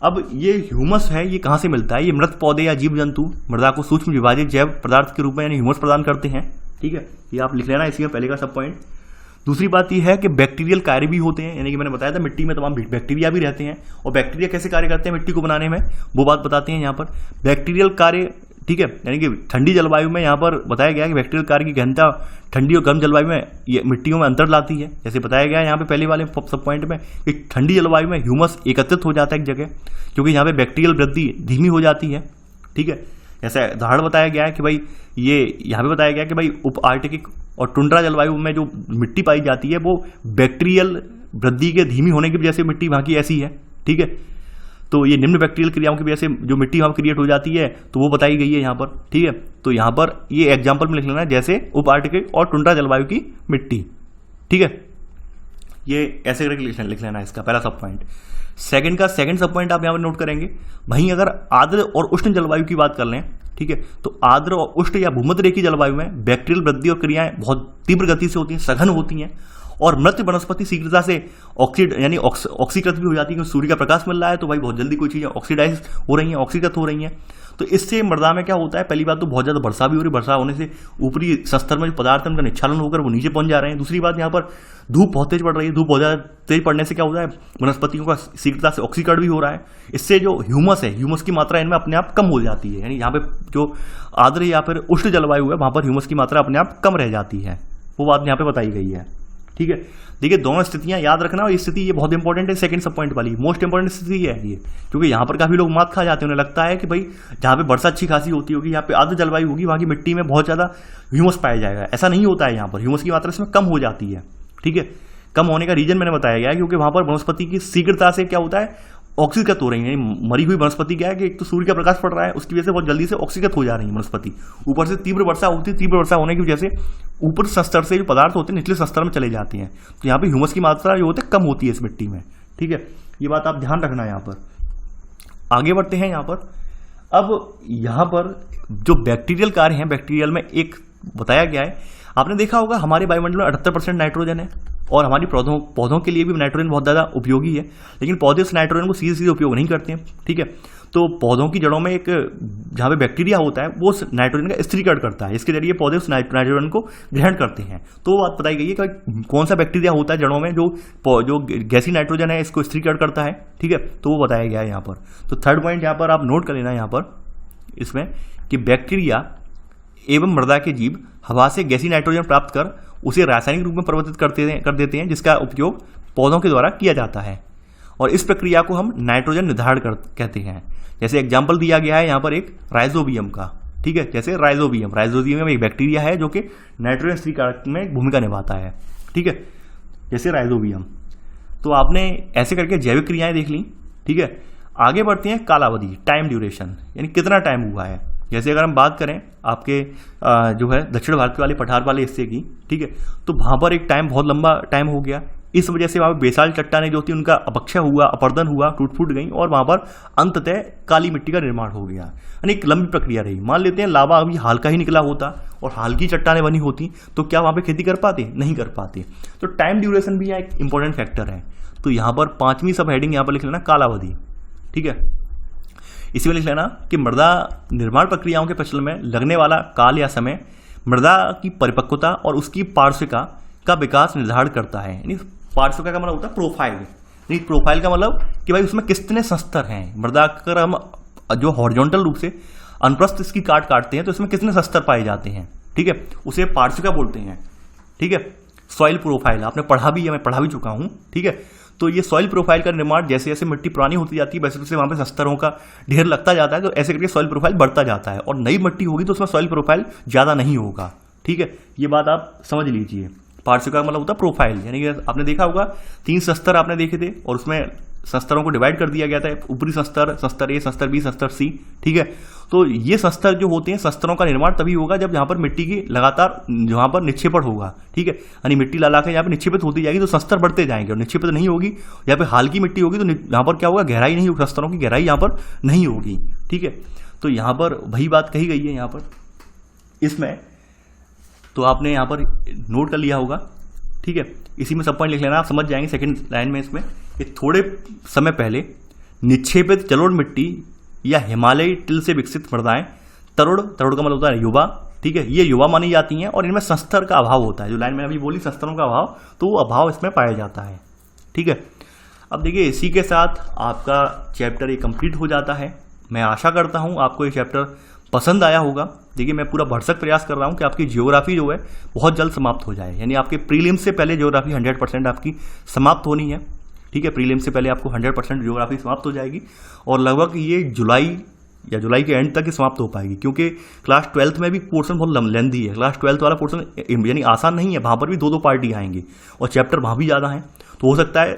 अब ये ह्यूमस है, ये कहाँ से मिलता है, ये मृत पौधे या जीव जंतु मृदा को सूक्ष्म विभाजित जैव पदार्थ के रूप में यानी ह्यूमस प्रदान करते हैं। ठीक है, ये आप लिख लेना इसी में पहले का सब पॉइंट। दूसरी बात यह है कि बैक्टीरियल कार्य भी होते हैं, यानी कि मैंने बताया था मिट्टी में तमाम बैक्टीरिया भी रहते हैं, और बैक्टीरिया कैसे कार्य करते हैं मिट्टी को बनाने में वो बात बताते हैं यहाँ पर। बैक्टीरियल कार्य, ठीक है, यानी कि ठंडी जलवायु में यहाँ पर बताया गया है कि बैक्टीरियल कार्य की गहनता ठंडी और गर्म जलवायु में ये मिट्टियों में अंतर लाती है। जैसे बताया गया है यहाँ पे पहले वाले सब पॉइंट में कि ठंडी जलवायु में ह्यूमस एकत्रित हो जाता है एक जगह, क्योंकि यहाँ पे बैक्टीरियल वृद्धि धीमी हो जाती है। ठीक है, जैसे उदाहरण बताया गया है कि भाई ये यहाँ पे बताया गया कि भाई उप आर्कटिक और टुंड्रा जलवायु में जो मिट्टी पाई जाती है वो बैक्टीरियल वृद्धि के धीमी होने की वजह से मिट्टी वहाँ की ऐसी है। ठीक है, तो ये निम्न बैक्टीरियल क्रियाओं की वजह से जो मिट्टी वहाँ क्रिएट हो जाती है तो वो बताई गई है यहाँ पर। ठीक है, तो यहाँ पर ये एग्जाम्पल में लिख लेना, जैसे उप आर्कटिक और टुंड्रा जलवायु की मिट्टी। ठीक है, ये ऐसे करके लिख लेना इसका पहला सब पॉइंट। सेकंड का सेकंड सब पॉइंट आप यहाँ पर नोट करेंगे। वहीं अगर आर्द्र और उष्ण जलवायु की बात कर लें, ठीक है, तो आर्द्र और उष्ण या भूमध्य रेखीय जलवायु में बैक्टीरियल वृद्धि और क्रियाएं बहुत तीव्र गति से होती हैं, सघन होती हैं, और मृत वनस्पति शीघ्रता से ऑक्सीकृत भी हो जाती है, क्योंकि सूर्य का प्रकाश मिल रहा है तो भाई बहुत जल्दी कोई चीजें ऑक्सीडाइज हो रही हैं, ऑक्सीकृत हो रही हैं। तो इससे मृदा में क्या होता है, पहली बात तो बहुत ज्यादा वर्षा भी हो रही है, वर्षा होने से ऊपरी स्तर में जो पदार्थ है उनका निच्छालन होकर वो नीचे पहुंच जा रहे हैं। दूसरी बात, यहाँ पर धूप बहुत तेज पड़ रही है, धूप बहुत ज्यादा तेज पड़ने से क्या होता है, वनस्पतियों का शीघ्रता से ऑक्सीकरण भी हो रहा है। इससे जो ह्यूमस है, ह्यूमस की मात्रा इनमें अपने आप कम हो जाती है, यानी यहाँ पे जो आर्द्र या फिर उष्ण जलवायु है वहां पर ह्यूमस की मात्रा अपने आप कम रह जाती है, वो बात यहाँ पे बताई गई है। ठीक है, देखिए दोनों स्थितियां याद रखना, और ये स्थिति ये बहुत इंपॉर्टेंट है, सेकंड सब पॉइंट वाली मोस्ट इंपॉर्टेंट स्थिति है ये, क्योंकि यहाँ पर काफी लोग मात खा जाते हैं, उन्हें लगता है कि भाई जहाँ पे वर्षा अच्छी खासी होती होगी, यहाँ पे आर्द्र जलवायु होगी, वहाँ की मिट्टी में बहुत ज्यादा ह्यूमस पाया जाएगा। ऐसा नहीं होता है, यहाँ पर ह्यूमस की मात्रा इसमें कम हो जाती है। ठीक है, कम होने का रीजन मैंने बताया गया है, क्योंकि वहां पर वनस्पति की शीघ्रता से क्या होता है, ऑक्सीकृत हो रही है। मरी हुई वनस्पति क्या है कि एक तो सूर्य का प्रकाश पड़ रहा है, उसकी वजह से बहुत जल्दी से ऑक्सीकृत हो जा रही है वनस्पति। ऊपर से तीव्र वर्षा होती है, तीव्र वर्षा होने की वजह से ऊपर स्तर से जो पदार्थ होते हैं निचले स्तर में चले जाते हैं, तो यहाँ पे ह्यूमस की मात्रा जो होती है कम होती है इस मिट्टी में। ठीक है, ये बात आप ध्यान रखना। यहाँ पर आगे बढ़ते हैं। यहाँ पर अब यहाँ पर जो बैक्टीरियल कार्य हैं, बैक्टीरियल में एक बताया गया है, आपने देखा होगा हमारे वायुमंडल में 78% नाइट्रोजन है, और हमारी पौधों के लिए भी नाइट्रोजन बहुत ज़्यादा उपयोगी है, लेकिन पौधे उस नाइट्रोजन को सीधे सीधे उपयोग नहीं करते हैं। ठीक है, तो पौधों की जड़ों में एक जहाँ पे बैक्टीरिया होता है वो उस नाइट्रोजन का स्थिरीकरण करता है, इसके जरिए पौधे उस नाइट्रोजन को ग्रहण करते हैं। तो वो बात बताई गई है कि कौन सा बैक्टीरिया होता है जड़ों में जो गैसीय नाइट्रोजन है इसको स्थिरीकरण करता है। ठीक है, तो वो बताया गया है यहाँ पर। तो थर्ड पॉइंट यहाँ पर आप नोट कर लेना यहाँ पर इसमें कि बैक्टीरिया एवं मृदा के जीव हवा से गैसीय नाइट्रोजन प्राप्त कर उसे रासायनिक रूप में परिवर्तित कर देते हैं, जिसका उपयोग पौधों के द्वारा किया जाता है, और इस प्रक्रिया को हम नाइट्रोजन निर्धारण कहते हैं। जैसे एग्जाम्पल दिया गया है यहाँ पर एक राइजोबियम का। ठीक है, जैसे राइजोबियम एक बैक्टीरिया है जो कि नाइट्रोजन स्थिरीकरण में भूमिका निभाता है। ठीक है, जैसे राइजोबियम। तो आपने ऐसे करके जैविक क्रियाएं देख ली। ठीक है, आगे बढ़ते हैं कालावधि, टाइम ड्यूरेशन, यानी कितना टाइम हुआ है। जैसे अगर हम बात करें आपके जो है दक्षिण भारत वाले पठार वाले हिस्से की, ठीक है, तो वहां पर एक टाइम बहुत लंबा टाइम हो गया, इस वजह से वहां पर बेसाल चट्टानें जो थी उनका अपक्षय हुआ, अपरदन हुआ, टूट फूट गई, और वहां पर अंततः काली मिट्टी का निर्माण हो गया। यानी एक लंबी प्रक्रिया रही। मान लेते हैं लावा अभी हाल का ही निकला होता और हाल की चट्टानें बनी होती, तो क्या वहां पर खेती कर पाते? नहीं कर पाते। तो टाइम ड्यूरेशन भी यहाँ एक इंपॉर्टेंट फैक्टर है। तो यहाँ पर पांचवी सब हेडिंग यहाँ पर लिख लेना कालावधि। ठीक है, इसी में लिख लेना कि मृदा निर्माण प्रक्रियाओं के प्रचलन में लगने वाला काल या समय मृदा की परिपक्वता और उसकी पार्श्विका का विकास निर्धारण करता है। यानी पार्श्विका का मतलब होता है प्रोफाइल। यानी प्रोफाइल का मतलब कि भाई उसमें कितने स्तर हैं। मृदा अगर हम जो हॉरिजॉन्टल रूप से अनुप्रस्थ इसकी काटते हैं तो इसमें कितने स्तर पाए जाते हैं। ठीक है, उसे पार्श्विका बोलते हैं। ठीक है, सॉइल प्रोफाइल आपने पढ़ा भी है, मैं पढ़ा भी चुका हूं। ठीक है, तो ये सॉइल प्रोफाइल का निर्माण जैसे जैसे मिट्टी पुरानी होती जाती है वैसे वैसे वहां पे स्तरों का ढेर लगता जाता है, तो ऐसे करके सॉइल प्रोफाइल बढ़ता जाता है, और नई मिट्टी होगी तो उसमें सॉइल प्रोफाइल ज्यादा नहीं होगा। ठीक है, ये बात आप समझ लीजिए। पार्श्विका का मतलब होता है प्रोफाइल, यानी कि आपने देखा होगा 3 स्तर आपने देखे थे और उसमें संस्तरों को डिवाइड कर दिया गया था, ऊपरी संस्तर, संस्तर ए, संस्तर बी, संस्तर सी। ठीक है, तो ये संस्तर जो होते हैं, संस्तरों का निर्माण तभी होगा जब यहाँ पर मिट्टी की लगातार यहाँ पर निक्षेपण होगा। ठीक है, यानी मिट्टी ला के यहाँ पर निक्षेपित होती जाएगी तो संस्तर बढ़ते जाएंगे, और निक्षेपित नहीं होगी, यहाँ पे हाल की मिट्टी होगी तो यहाँ पर क्या होगा, गहराई नहीं होगी, संस्तरों की गहराई यहाँ पर नहीं होगी। ठीक है, तो यहाँ पर वही बात कही गई है यहाँ पर इसमें, तो आपने यहाँ पर नोट कर लिया होगा। ठीक है, इसी में सब पॉइंट लिख लेना, आप समझ जाएंगे सेकंड लाइन में इसमें कि थोड़े समय पहले निक्षेपित जलोढ़ मिट्टी या हिमालयी टिल से विकसित मृदाएं तरुण का मतलब होता है युवा, ठीक है, ये युवा मानी जाती हैं और इनमें संस्तर का अभाव होता है। जो लाइन मैंने अभी बोली संस्तरों का अभाव, तो वो अभाव इसमें पाया जाता है। ठीक है, अब देखिए इसी के साथ आपका चैप्टर ये कंप्लीट हो जाता है। मैं आशा करता हूँ आपको ये चैप्टर पसंद आया होगा। देखिए मैं पूरा भरसक प्रयास कर रहा हूँ कि आपकी ज्योग्राफी जो है बहुत जल्द समाप्त हो जाए, यानी आपके प्रीलिम्स से पहले ज्योग्राफी 100% आपकी समाप्त होनी है। ठीक है, प्रीलिम्स से पहले आपको 100% ज्योग्राफी समाप्त हो जाएगी और लगभग ये जुलाई के एंड तक ही समाप्त हो पाएगी, क्योंकि क्लास 12th में भी पोर्शन बहुत लेंथी है। क्लास 12th वाला पोर्शन यानी आसान नहीं है, वहाँ पर भी 2-2 पार्टी आएंगी और चैप्टर वहाँ भी ज़्यादा हैं, तो हो सकता है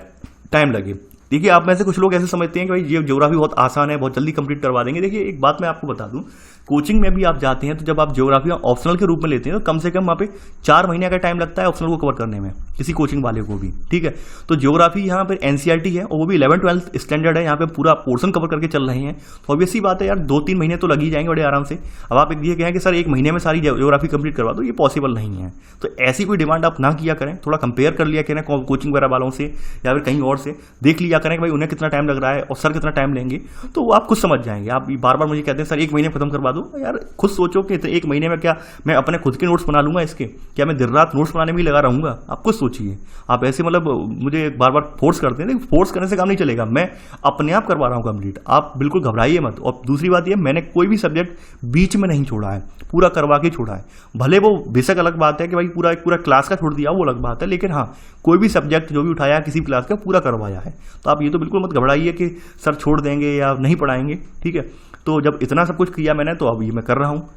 टाइम लगे। देखिए आप में से कुछ लोग ऐसे समझते हैं कि भाई ये ज्योग्राफी बहुत आसान है, बहुत जल्दी कंप्लीट करवा देंगे। देखिए एक बात मैं आपको बता दूं, कोचिंग में भी आप जाते हैं तो जब आप ज्योग्राफी ऑप्शनल के रूप में लेते हैं तो कम से कम वहाँ पे 4 महीने का टाइम लगता है ऑप्शनल को कवर करने में, किसी कोचिंग वाले को भी। ठीक है, तो ज्योग्राफी यहाँ पर एनसीईआरटी है और वो भी 11th-12th स्टैंडर्ड है, यहाँ पे पूरा पोर्शन कवर करके चल रहे हैं, तो ऑब्वियसली बात है यार 2-3 महीने तो लग ही जाएंगे बड़े आराम से। अब आप ये कहें कि सर 1 महीने में सारी ज्योग्राफी कंप्लीट करवा दो, ये पॉसिबल नहीं है। तो ऐसी कोई डिमांड आप ना किया करें, थोड़ा कंपेयर कर लिया करें कोचिंग वगैरह वालों से या फिर कहीं और से, देख लिया करें कि भाई उन्हें कितना टाइम लग रहा है और सर कितना टाइम लेंगे, तो आप खुद समझ जाएंगे। आप बार बार मुझे कहते हैं सर 1 महीने खत्म करवा दो, यार खुद सोचो कि 1 महीने में क्या मैं अपने खुद के नोट्स बना लूंगा इसके, क्या मैं दिन रात नोट्स बनाने में ही लगा रहूंगा? आप खुद सोचिए। आप ऐसे मतलब मुझे बार बार फोर्स करते हैं, फोर्स करने से काम नहीं चलेगा, मैं अपने आप करवा रहा हूँ कंप्लीट, आप बिल्कुल घबराइए मत। और दूसरी बात ये, मैंने कोई भी सब्जेक्ट बीच में नहीं छोड़ा है, पूरा करवा के छोड़ा है। भले वो बेशक अलग बात है कि भाई पूरा क्लास का छोड़ दिया, वो अलग बात है, लेकिन हाँ कोई भी सब्जेक्ट जो भी उठाया किसी क्लास का पूरा करवाया है। तो आप ये तो बिल्कुल मत घबराइए कि सर छोड़ देंगे या नहीं पढ़ाएंगे। ठीक है, तो जब इतना सब कुछ किया मैंने, तो अब ये मैं कर रहा हूँ।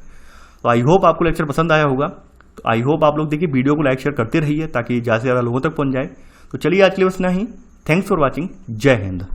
तो आई होप आपको लेक्चर पसंद आया होगा। तो आई होप आप लोग देखिए वीडियो को लाइक शेयर करते रहिए ताकि ज़्यादा से ज़्यादा लोगों तक पहुँच जाए। तो चलिए आज के लिए बस इतना ही। Thanks for watching. जय हिंद।